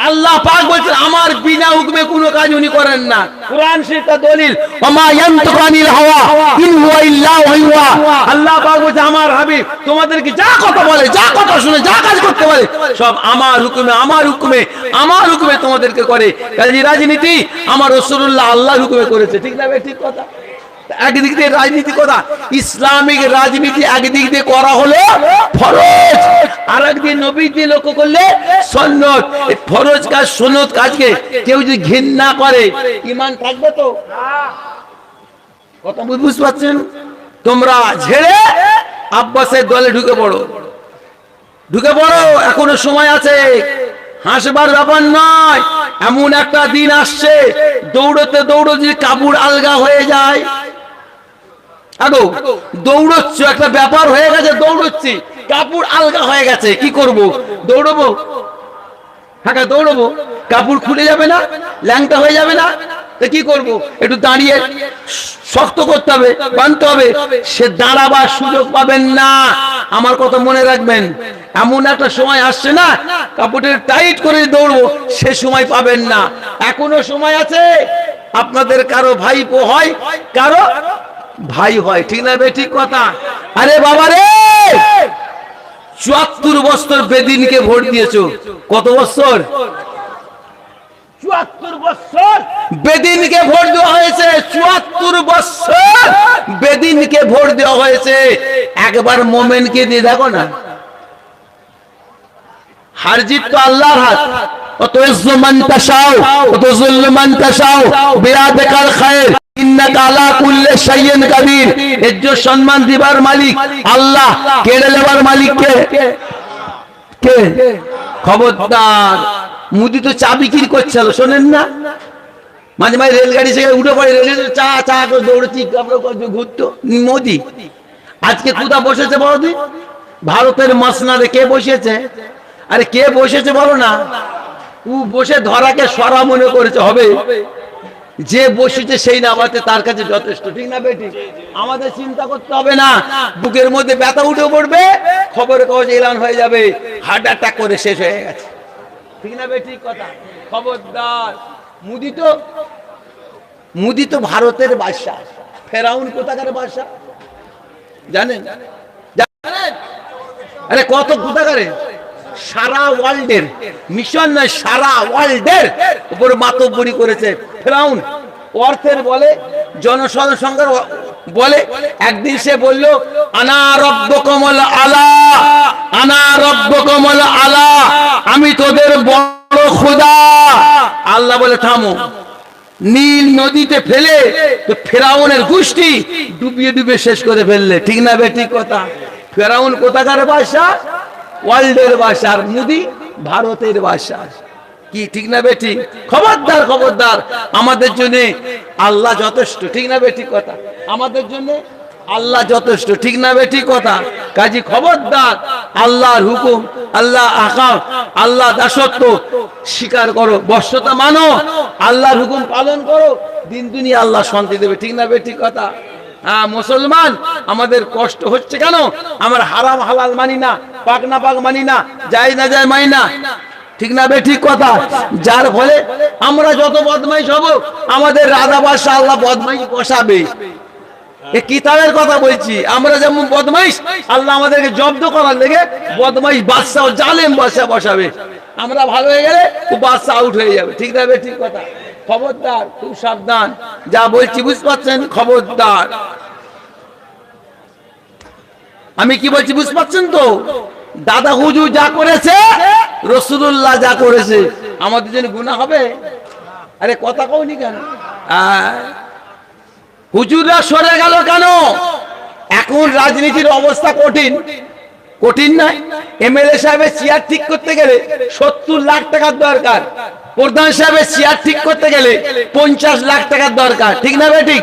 আল্লাহ পাক বলছেন আমার বিনা হুকুমে কোনো কাজ উনি করেন না। কুরআন শরীফটা দলিল, ওমা ইয়ানতিকু আনিল হাওয়া ইন হুয়া ইল্লা ওয়াহয়ুহা। আল্লাহ পাক বলছে আমার হাবিব তোমাদেরকে যা কথা বলে, যা কথা শুনে, যা কাজ করতে বলে সব আমার হুকুমে, আমার হুকুমে, আমার হুকুমে তোমাদেরকে করে। কাজে রাজনীতি আমার রাসূলুল্লাহ আল্লাহর হুকুমে করেছে, ঠিক না? ঠিক কথা। একদিক দিয়ে রাজনীতি কথা, ইসলামিক রাজনীতি একদিক দিয়ে করা হলো ফরজ, আর একদিকে নবী দিয়ে লক্ষ্য করলে সুন্নত। এই ফরজ কাজ সুন্নত কাজকে কেউ যদি ঘৃণা করে ঈমান থাকবে তো? কথা বুঝতে পারছেন? তোমরা ঝেড়ে আব্বাসের দলে ঢুকে পড়ো, ঢুকে পড়ো, এখনো সময় আছে। হাসবার ব্যাপার নয়, এমন একটা দিন আসছে দৌড়তে দৌড়তে যদি কাপড় আলগা হয়ে যায়। আগো দৌড়চ্ছ, একটা ব্যাপার হয়ে গেছে, দৌড়চ্ছি, কাপড় আলগা হয়ে গেছে, কি করব? দৌড়বো? হ্যাঁ দৌড়বো, কাপড় খুলে যাবে না, ল্যাংটা হয়ে যাবে না, কি করব? একটু দাঁড়িয়ে শক্ত করতে হবে, বাঁধতে হবে। সে দাঁড়াবার সুযোগ পাবেন না। আমার কথা মনে রাখবেন, এমন একটা সময় আসছে না কাপড়ের টাইট করে দৌড়বো, সে সময় পাবেন না। এখনো সময় আছে। আপনাদের কারো ভাইপো হয়, কারো ভাই হয়, ঠিক না? ঠিক কথা। আরে বাবা রে, 74 বছর বেদিনকে ভোট দিয়েছো। কত বছর? 74 বছর বেদিনকে ভোট দেওয়া হয়েছে। 74 বছর বেদিনকে ভোট দেওয়া হয়েছে। একবার মোমেনকে দিয়ে দেখো না। হার জিত তো আল্লাহর হাত। অত ইজ্জু মান তাশাও, অত যুল্লু মান তাশাও, বিয়াদিকাল খায়র ইন্নাকা আলা কুল্লি শাইইন কাদির। ইজ্জত সম্মান দিবার মালিক আল্লাহ, কেড়ে নেবার মালিক কে? কে? খবরদার, মুদি তো চা বিক্রি করছিল, শোনেন না? মাঝে মাঝে রেলগাড়ি থেকে উঠে পড়ে, রেলে চা চা করে দৌড়ছি, ঘুরতো মোদি। আজকে কোথা বসেছে বড়দি? ভারতের মসনাদে কে বসেছে? আরে কে বসেছে বলো না? ও বসে ধরাকে সরা মনে করেছে হবে। যে বসেছে সেই নামাতে তার কাছে যথেষ্ট, ঠিক না বেটি? আমাদের চিন্তা করতে হবে না, বুকের মধ্যে ব্যথা উঠে পড়বে, খবরের কাগজ এলান হয়ে যাবে হার্ট অ্যাটাক করে শেষ হয়ে গেছে, ঠিক না বেটি? কথা। খবরদার, মুদি তো ভারতের বাদশা। ফেরাউন কোথাকার বাদশা জানেন? আরে কত কোথাকারে, সারা ওয়ার্ল্ডের মিশন নয়, সারা ওয়ার্ল্ডের উপর মাতব্বরি করেছে ফেরাউন। অর্থের বলে, জনসংখ্যার বলে। একদিন সে বলল আনা রব্বুকুমুল আলা, আনা রব্বুকুমুল আলা, আমি তোদের বড় খোদা। আল্লাহ বলে থামো। নীল নদীতে ফেলে তো ফেরাউনের গোষ্ঠী ডুবিয়ে ডুবিয়ে শেষ করে ফেললে, ঠিক না বেটি? কথা। ফেরাউন কোথাকার বাদশা? ওয়ার্ল্ডের বাদশা। আর মুদি ভারতের বাদশা, কি ঠিক না বেটি? খবরদার, খবরদার, আমাদের জন্য আল্লাহ যথেষ্ট, ঠিক না বেটি? কথা। আমাদের জন্য আল্লাহ যথেষ্ট, ঠিক না বেটি? কথা। কাজী খবরদার, আল্লাহর হুকুম, আল্লাহ আকাম, আল্লাহ দাসত্ব স্বীকার করো, বশ্যতা মানো, আল্লাহর হুকুম পালন করো, দিন দুনিয়া আল্লাহ শান্তি দেবে, ঠিক না বেটি? কথা। হ্যাঁ মুসলমান, আমাদের কষ্ট হচ্ছে কেন? আমরা হারাম হালাল মানি না, পাক না পাক মানি না, যায় না যায় মানি না, ঠিক না বেটি? কথা। যার ফলে আমরা যত বদমাইশ হব, আমাদের রাজা বাদশা আল্লাহ বদমাইশ বসাবে। এ কিতাবের কথা বলছি। আমরা যেমন বদমাইশ, আল্লাহ আমাদেরকে জব্দ করার লেগে বদমাইশ বাদশা ও জালেম বাদশা বসাবে। আমরা ভালো হয়ে গেলে ও বাদশা আউট হয়ে যাবে, ঠিক না বেটি? কথা। খবরদার, খুব সাবধান, যা বলছি বুঝতে পারছেন? খবরদার। আমি কি বলছি বুঝতে পারছেন তো? দাদা হুজুর যা করেছে, রাসূলুল্লাহ যা করেছে, আমাদের জন্য গুনাহ হবে? আরে কথা কওনি কেন? হুজুররা সরে গেল কেন? এখন রাজনীতির অবস্থা কঠিন, কঠিন নয়? এমএলএ সাহেবের চেয়ার ঠিক করতে গেলে 70 লাখ টাকার দরকার, প্রধান সাহেবের চেয়ার ঠিক করতে গেলে 50 লাখ টাকার দরকার, ঠিক না ভাই? ঠিক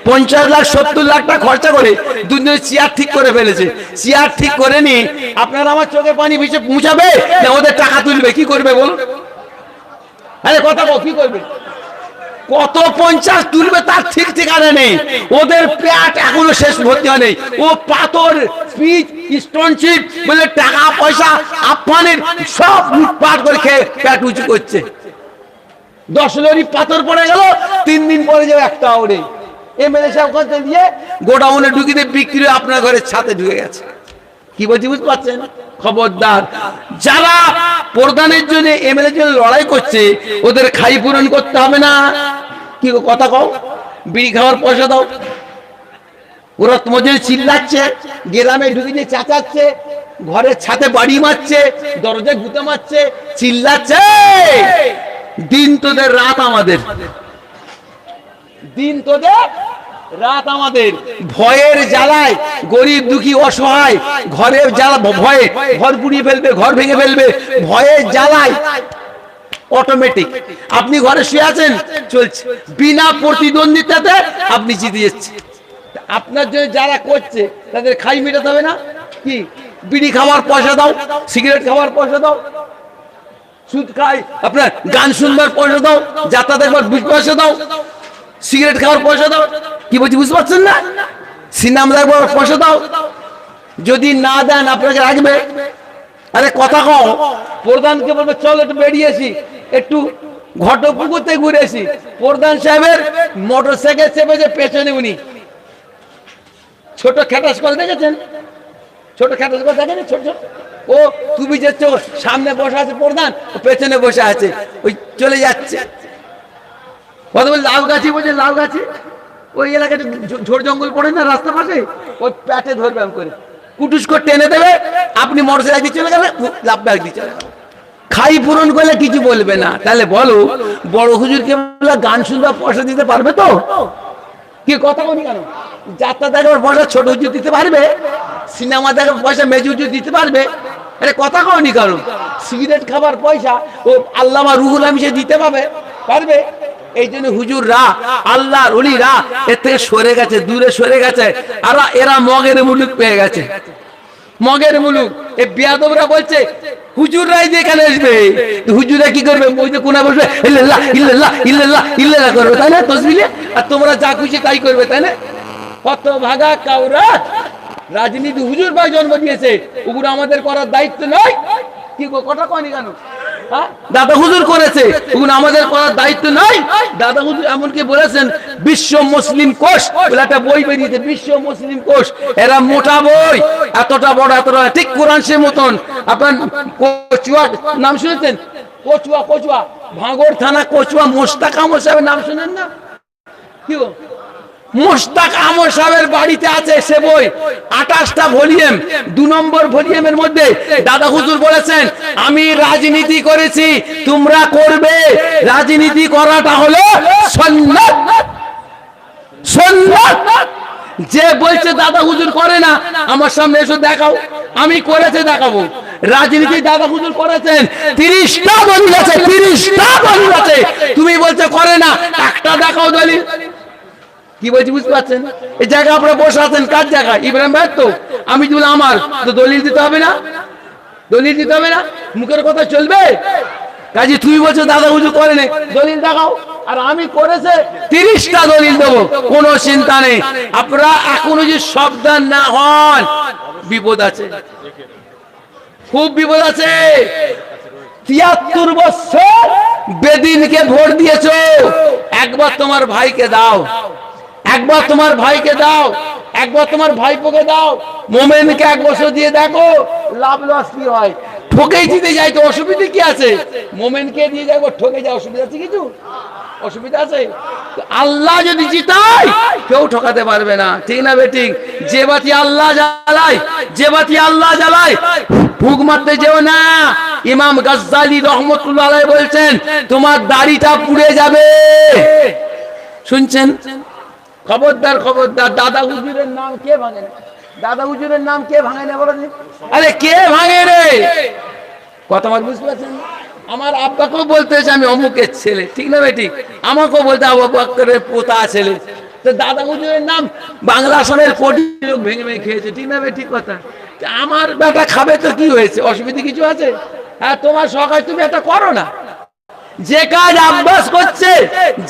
50 লাখ 70 লাখ টাকা খরচা করে দুজনে চেয়ার ঠিক করে ফেলেছে। চেয়ার ঠিক করে নি আপনার আমার চোখে পানি ভিজে মুছাবে না ওদের টাকা তুলবে? কি করবে বলুন? আরে কথা বল, কি করবে? কত 50 তুলবে তার ঠিক ঠিকানা নেই। ওদের পেট এখনো শেষ ভর্তি হয়নি। ও পাথর স্পিচ স্টোনশিপ বলে টাকা পয়সা আফগানের সব লুটপাট করে খেয়ে পেট উঁচু করছে। 10 লরি পাথর পড়ে গেল, 3 দিন পরে যাবে একটা ওরে এমএলএ সাহেব কাছে দিয়ে গোডাউনে ঢুকিয়ে দিয়ে বিক্রি আপনার ঘরের ছাদে ঢুকে গেছে। কি বলছি বুঝতে পারছেন? খবরদার, যারা প্রধানের জন্য এমএলএ জন্য লড়াই করছে ওদের খাই পূরণ করতে হবে না। কি কথা কও? বিড়ি খাওয়ার পয়সা দাও। ওরা তোমার জন্য চিল্লাচ্ছে, গ্রামে ঢুকে দিয়ে চাচাচ্ছে, ঘরের ছাদে বাড়ি মারছে, দরজায় গুঁতে মারছে, চিল্লাচ্ছে। দিন তোদের রাত আমাদের, দিন তোদের রাত আমাদের। ভয়ের জ্বালায় গরিব দুঃখী অসহায় ঘরের জ্বালা, ভয়ে ঘর পুড়িয়ে ফেলবে, ঘর ভেঙে ফেলবে, ভয়ের জ্বালায় অটোমেটিক আপনি ঘরে শুয়ে আছেন, চলছে বিনা প্রতিদ্বন্দ্বিতাতে আপনি জিতে যাচ্ছেন। আপনার জন্য যারা করছে তাদের খাই মেটাতে হবে না? কি বিড়ি খাওয়ার পয়সা দাও, সিগারেট খাওয়ার পয়সা দাও, সুদ খাই আপনার গান শুনবার পয়সা দাও, যাত্রা দেখবার পয়সা দাও, সিগারেট খাওয়ার পয়সা দাও। কি বলছি বুঝতে পারছেন না? সিনেমা দেখবার পয়সা দাও। যদি না দেন আপনাকে রাখবে? আরে কথা কও। প্রধানকে বলবে চল একটু বেরিয়েছি, একটু ঘটপুকুরতে ঘুরেছি। প্রধান সাহেবের মোটরসাইকেল চেপেছে পেছনে উনি ছোট খেটাস করে দেখেছেন? ছোট খেটাস করে দেখেন? ছোট ছোট ও তুমি যাচ্ছ, সামনে বসে আছে প্রধান, ও পেছনে বসে আছে, ওই চলে যাচ্ছে। কথা বল লাউ গাছি, বলছে লাউ গাছি ওই এলাকায় ঝোড় জঙ্গল পড়ে না রাস্তা পাশে, ওই প্যাটে ধরবে আমি করে কুটুস করে টেনে দেবে, আপনি মোটরসাইকেল দিয়ে চলে গেলে লাভ ব্যাগ দিয়ে চলে গেল। খাই পূরণ করলে কিছু বলবে না। তাহলে বলো বড় হুজুরকে গান শুনবার পয়সা দিতে পারবে তো? কি কথা বলি কেন? যাত্রা দেখার পয়সা ছোট হুজুর দিতে পারবে? সিনেমা দেখার পয়সা মেজু হুজুর দিতে পারবে? আরে কথা কওনি কারণ সিগারেট খাবার পয়সা ও আল্লামা রুহুল আমিন সে দিতে পারবে? এই জন্য হুজুররা আল্লাহর ওলিরা এর থেকে সরে গেছে, দূরে সরে গেছে। আর এরা মগের মুলুক পেয়ে গেছে, মগের মুলুক। এই বিয়াদবরা বলছে হুজুররাই যে এখানে আসবে, হুজুরা কি করবে? ওই যে কোনা বসবে ইল্লাল্লাহ ইল্লাল্লাহ ইল্লাল্লাহ ইল্লাল্লাহ করবে, তাই না? তসবিহে। আর তোমরা যা খুশি তাই করবে, তাই না? কত ভাগা কাউরা রাজনীতি হুজুর ভাই জন্ম দিয়েছে, ওগুলো আমাদের করার দায়িত্ব নয়। কি কথা কয়নি কেন? দাদা হুজুর করেছে, ওগুলো আমাদের করার দায়িত্ব নয়। দাদা হুজুর এমনকি বলেছেন বিশ্ব মুসলিম কোষ বলে একটা বই বেরিয়েছে, বিশ্ব মুসলিম কোষ। এরা মোটা বই, এতটা বড়, এতটা ঠিক কোরআন সে মতন। আপনার কচুয়া নাম শুনেছেন? কচুয়া ভাঙড় থানা কচুয়া মোস্তাক আহমদ সাহেবের নাম শুনেন না? কি মোস্তাক আহমদ সাহেবের বাড়িতে আছে সে বই, 28টা ভলিউম। 2 নম্বর ভলিউমের মধ্যে দাদা হুজুর বলেছেন আমি রাজনীতি করেছি, তোমরা করবে। রাজনীতি করাটা হলো সুন্নাত। সুন্নাত। যে বলছে দাদা হুজুর করে না, আমার সামনে এসে দেখাও, আমি করেছে দেখাবো। রাজনীতি দাদা হুজুর করেছেন, 30টা দলিল আছে, 30টা দলিল আছে। তুমি বলছো করে না, একটা দেখাও দলিল। কি বলছি বুঝতে পারছেন? এই জায়গায় আপনারা বসে আছেন কার জায়গায়? ইব্রাহিম ভাই তো। আমি যদি আমার তো দলিল দিতে হবে না? দলিল দিতে হবে না? মুখের কথা চলবে? কাজে তুমি বলছো দাদা হুজুর করে নেই, দলিল দেখাও। আর আমি করেছে 30টা দলিল দেবো, কোনো চিন্তা নেই। আপনারা এখনো যদি সাবধান না হন বিপদ আছে, খুব বিপদ আছে। 73 বছর বেদিনকে ভোট দিয়েছো, একবার তোমার ভাইকে দাও, একবার তোমার ভাইকে দাও, একবার তোমার ভাইপোকে দাও। মোমেনকে 1 বছর দিয়ে দেখো লাভ লস কি হয়। ঠকেই জিতে যায় তো অসুবিধা কি আছে? মোমেনকে দিয়ে দেখো ঠকে যায়, অসুবিধা আছে কিছু? অসুবিধা আছে? আল্লাহ যদি জিতায় কেউ ঠকাতে পারবে না, ঠিক না বেঠিক? যে বাতি আল্লাহ জ্বালায়, যে বাতি আল্লাহ জ্বালায় ফুঁক মারতে যেও না। ইমাম গাজ্জালি রহমতুল্লাহ আলাইহি বলছেন তোমার দাড়িটা পুড়ে যাবে। শুনছেন? খবরদার খবরদার। দাদা হুজুরের নাম কে ভাঙে না? দাদা হুজুরের নাম কে ভাঙে না বলেন? আরে কে ভাঙে রে? কথা আমার বুঝতে পারছেন? আমার আব্বাকেও বলতে হয়েছে আমি অমুকের ছেলে, ঠিক না বেঠিক? আমাকেও বলতে আবু বকরের পোতা ছেলে। তো দাদা হুজুরের নাম বাংলা সনের কোটি লোক ভেঙে ভেঙে খেয়েছে, ঠিক না বেঠিক কথা? আমার বেটা খাবে তো কি হয়েছে, অসুবিধা কিছু আছে? হ্যাঁ, তোমার সকাল তুমি একটা করো না। যে কাজ আব্বাস করছে,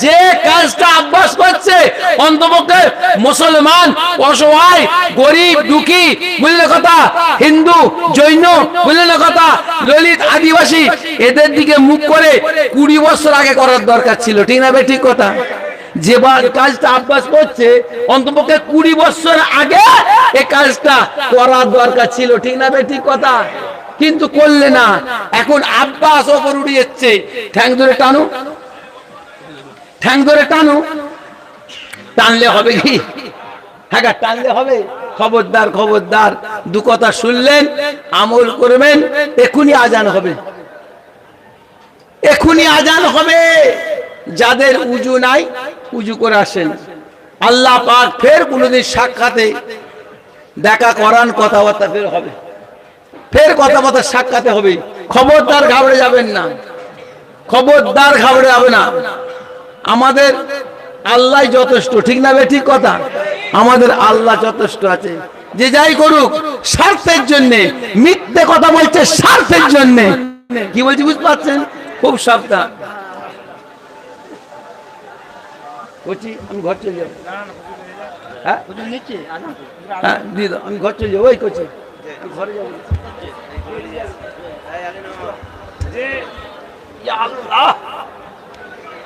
যে কাজটা আব্বাস করছে, অন্তপক্ষে মুসলমান, অসহায়, গরিব, দুঃখী, বুঝলে কথা, হিন্দু, জৈন, বুঝলে কথা, দলিত, আদিবাসী, এদের দিকে মুখ করে 20 বছর আগে করার দরকার ছিল, ঠিক না বেঠিক কথা? যে কাজটা আব্বাস করছে অন্তপক্ষে 20 বছর আগে এই কাজটা করার দরকার ছিল, ঠিক না বেঠিক কথা? কিন্তু করলে না। এখন আব্বাস ওপর উঠে যাচ্ছে, ঠ্যাং ধরে টানো, ঠ্যাং ধরে টানো, টানলে হবে কি? হ্যাঁ, টানলে হবে। খবরদার, খবরদার, দু কথা শুনলেন, আমল করবেন, এখনই আজান হবে, এখনই আজান হবে। যাদের উজু নাই উজু করে আসেন। আল্লাহ পাক ফের কোনদিন সাক্ষাতে দেখা করান, কথাবার্তা ফের হবে, ফের কথাবার্তা সাক্ষাতে হবে। খবরদার ঘাবড়ে যাবেন না, খবরদার ঘাবড়ে যাবে না। আমাদের আল্লাহ যথেষ্ট, ঠিক না বেঠিক কথা? আমাদের আল্লাহ যথেষ্ট আছে। যে যাই করুক স্বার্থের জন্যে, মিথ্যে কথা বলছে স্বার্থের জন্যে। কি বলছি বুঝতে পারছেন? খুব সাবধান। বলছি আমি ঘর চলে যাবো। হ্যাঁ, হ্যাঁ দিয়ে দাও, আমি ঘর চলে যাবো। ওই করছি ঘরে যাবো।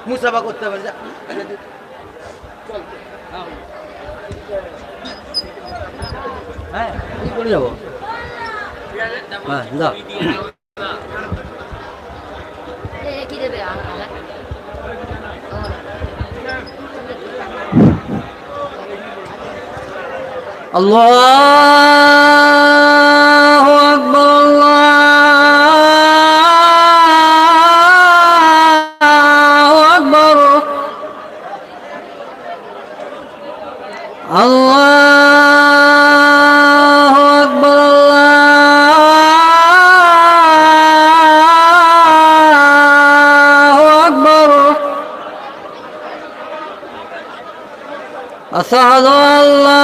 মুসাফা করতে হবে। হ্যাঁ, কি করে যাবো? হ্যাঁ, দাও। আল্লাহু আকবার, আল্লাহু আকবার, আল্লাহু আকবার, আল্লাহু আকবার। আশহাদু আল্লা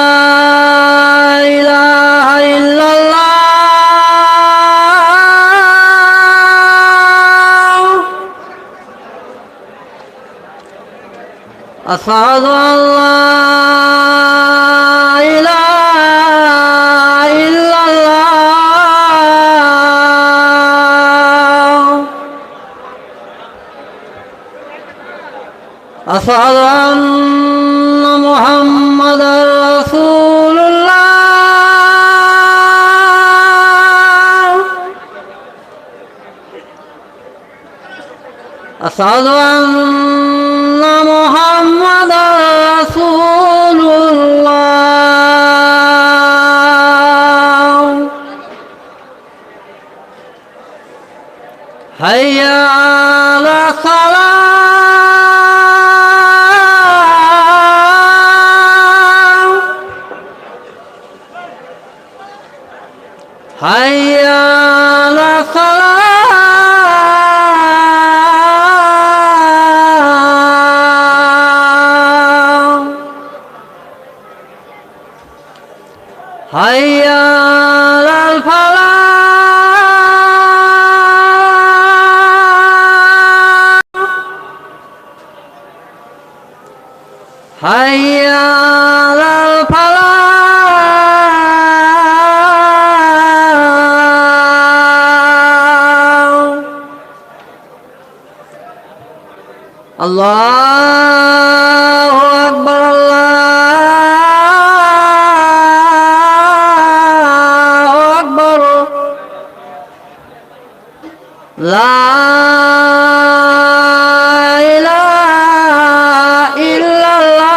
ইলাহা ইল্লাল্লাহ, আশহাদু আল্লা ইলাহা ইল্লাল্লাহ, আশহাদু আন্না মুহাম্মাদার রাসূলুল্লাহ, আশহাদু আন্না মুহাম্মাদার রাসূলুল্লাহ। হাইয়া আলা সালাহ, হাইয়া আলা সালাহ, হাইয়া আলাল ফালাহ, হাইয়া আলাল ফালাহ। আল্লাহু আকবার, আল্লাহু আকবার, লা ইলাহা ইল্লাল্লাহ।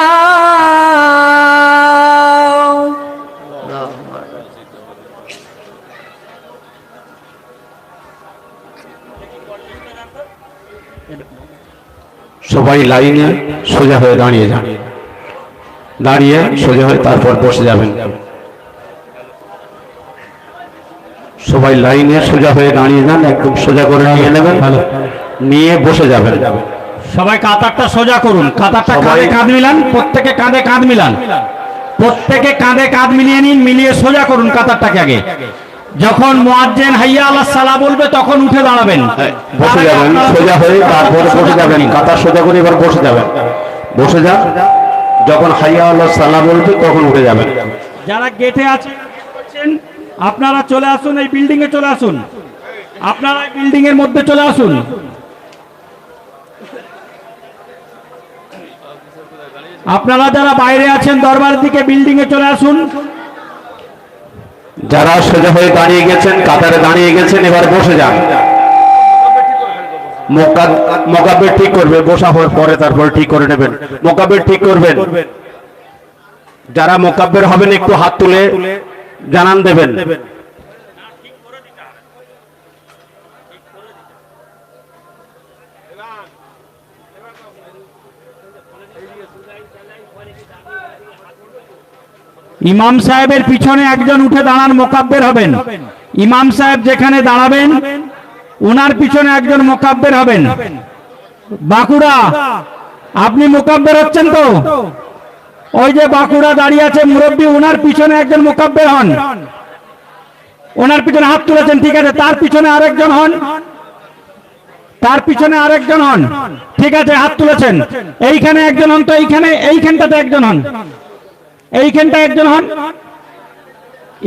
সবাই লাইনে সোজা হয়ে দাঁড়িয়ে যান, দাঁড়িয়ে সোজা হয়ে তারপর বসে যাবেন। সবাই লাইনে সোজা হয়ে দাঁড়িয়ে যান, একদম সোজা করে নিয়ে নেবেন। নিয়ে বসে যাবেন। সবাই কাতারটা সোজা করুন, কাতারটা সবাই- কাঁধে কাঁধ মিলান, প্রত্যেকে কাঁধে কাঁধ মিলান, প্রত্যেকে কাঁধে কাঁধ মিলিয়ে নিন, মিলিয়ে সোজা করুন কাতারটাকে। আগে যখন মুয়াজ্জিন হাইয়া আলাস সালাহ বলবে তখন উঠে দাঁড়াবেন, বসে যাবেন সোজা হয়ে, তারপরে বসে যাবেন। কাতার সোজা করে এবার বসে যাবেন। বসে যান, যখন হাইয়া আল্লাহ সালাহ বলবে তখন উঠে যাবেন। যারা গেটে আছেন আপনারা চলে আসুন, এই বিল্ডিং এ চলে আসুন, আপনারা এই বিল্ডিং এর মধ্যে চলে আসুন। আপনারা যারা বাইরে আছেন দরবারের দিকে বিল্ডিং এ চলে আসুন। যারা সোজা হয়ে দাঁড়িয়ে গেছেন, কাতারে দাঁড়িয়ে গেছেন, এবার বসে যান। মোকাব্বির ঠিক করবে, বসা হওয়ার পরে তারপর ঠিক করে নেবেন। মোকাব্বির ঠিক করবেন। যারা মোকাব্বির হবেন একটু হাত তুলে জানান দেবেন। ইমাম সাহেবের পিছনে একজন উঠে দাঁড়ান, মোকাব্বের হবেন। ইমাম সাহেব যেখানে দাঁড়াবেন ওনার পিছনে একজন মোকাব্বের হবেন। বাঁকুড়া আপনি মোকাব্বের হচ্ছেন তো? ওই যে বাঁকুড়া দাঁড়িয়ে আছে মুরব্বী, ওনার পিছনে একজন মোকাব্বের হন। ওনার পিছনে হাত তুলেছেন, ঠিক আছে, তার পিছনে আরেকজন হন, তার পিছনে আরেকজন হন, ঠিক আছে, হাত তুলেছেন। এইখানে একজন হন, তো এইখানটাতে একজন হন, এইখানটা একজন হন।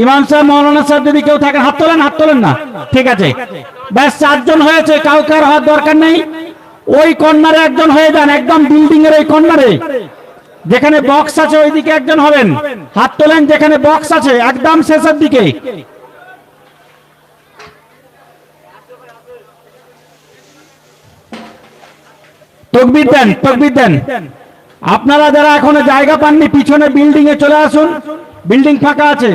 ইমাম সাহেব, মৌলানা সাহেব যদি কেউ থাকেন হাত তোলেন, হাত তোলেন না, ঠিক আছে, ব্যাস 4 জন হয়েছে, কাউকে আর হওয়ার দরকার নেই। ওই কর্নারে একজন হয়ে যান, একদম বিল্ডিং এর ওই কর্নারে যেখানে বক্স আছে ওইদিকে একজন হবেন, হাত তোলেন যেখানে বক্স আছে একদম শেষের দিকে। তকবীর দেন, তকবীর দেন। আপনারা যারা এখনো জায়গা পাননি পিছনে বিল্ডিং এ চলে আসুন, বিল্ডিং ফাঁকা আছে।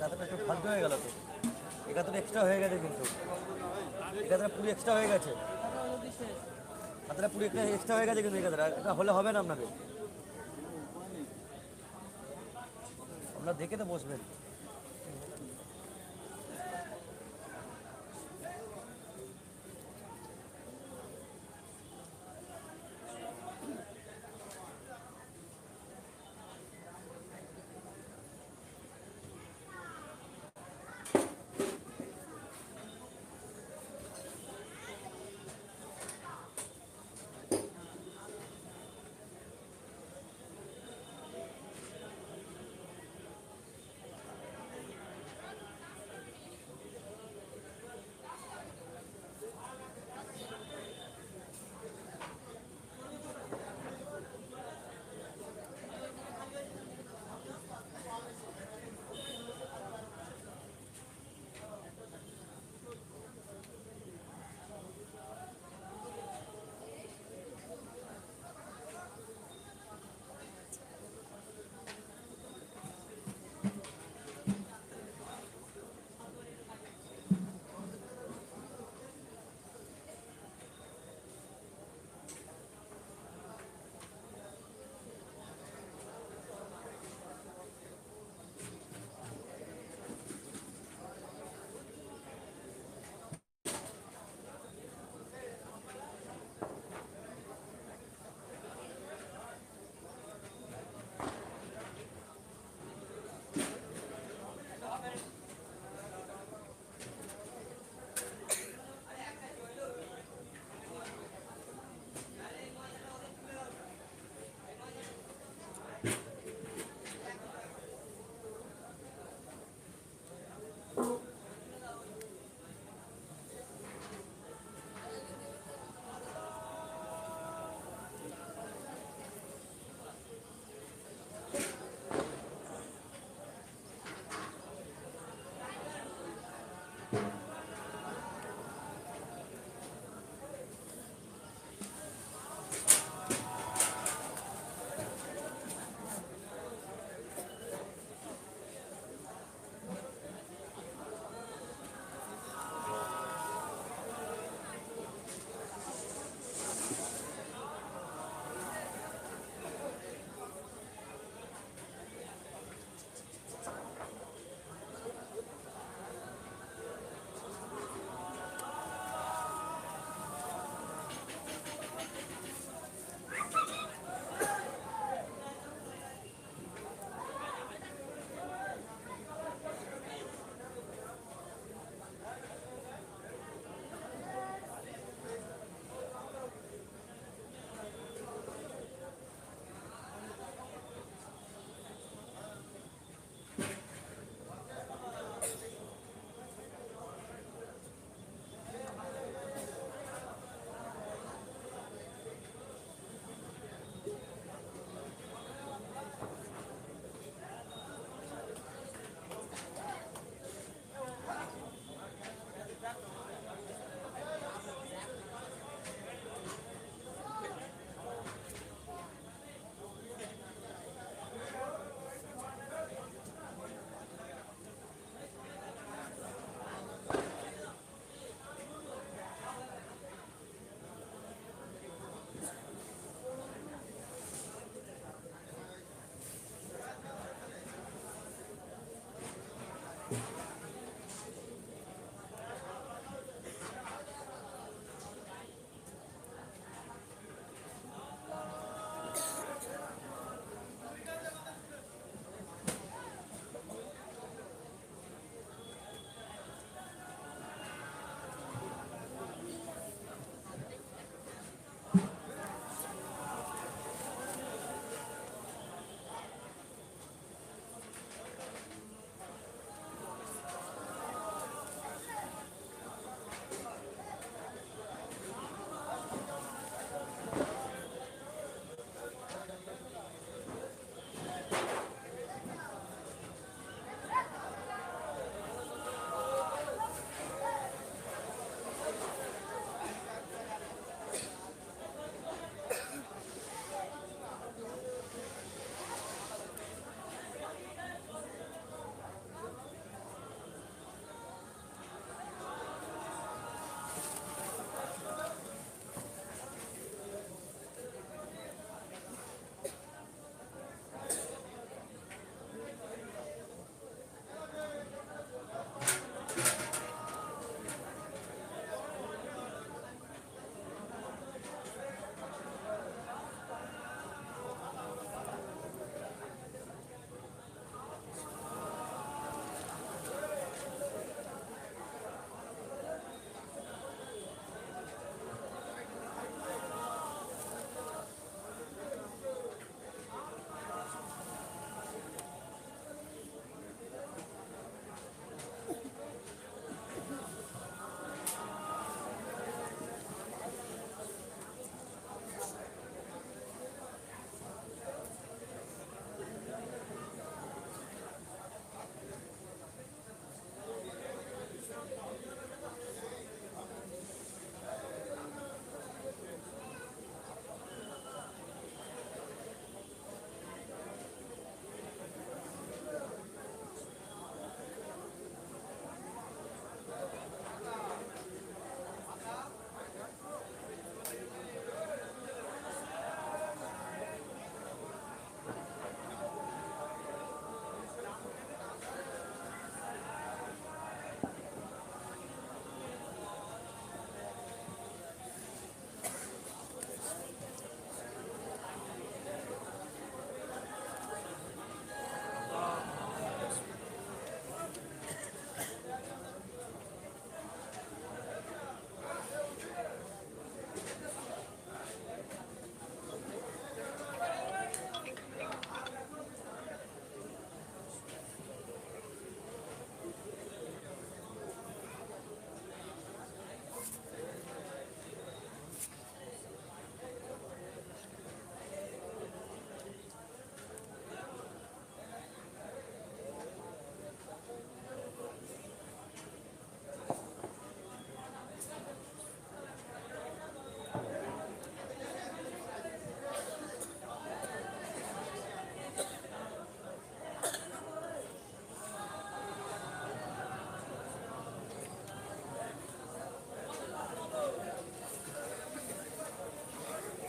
কাঁথাটা একটু ফালতু হয়ে গেল তো, এই কাঁথাটা এক্সট্রা হয়ে গেছে, কিন্তু এই কাঁথাটা পুরো এক্সট্রা হয়ে গেছে, কাঁথাটা পুরো এক্সট্রা হয়ে গেছে, কিন্তু এই কাঁথাটা এটা হলে হবে না। আপনাকে আপনারা দেখে তো বসবেন।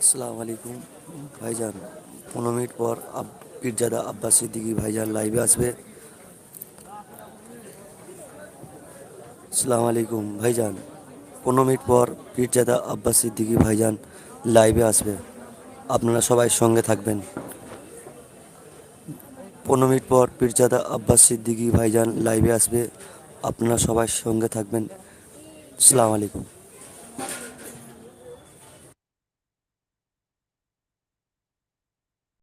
আসসালামু আলাইকুম ভাইজান। 15 মিনিট পর পীরজাদা আব্বাস সিদ্দিকী ভাইজান লাইভে আসবে। আসসালামু আলাইকুম ভাইজান। 15 মিনিট পর পীরজাদা আব্বাস সিদ্দিকী ভাইজান লাইভে আসবে, আপনারা সবাই সঙ্গে থাকবেন। 15 মিনিট পর পীরজাদা আব্বাস সিদ্দিকী ভাইজান লাইভে আসবে, আপনারা সবাই সঙ্গে থাকবেন। আসসালামু আলাইকুম।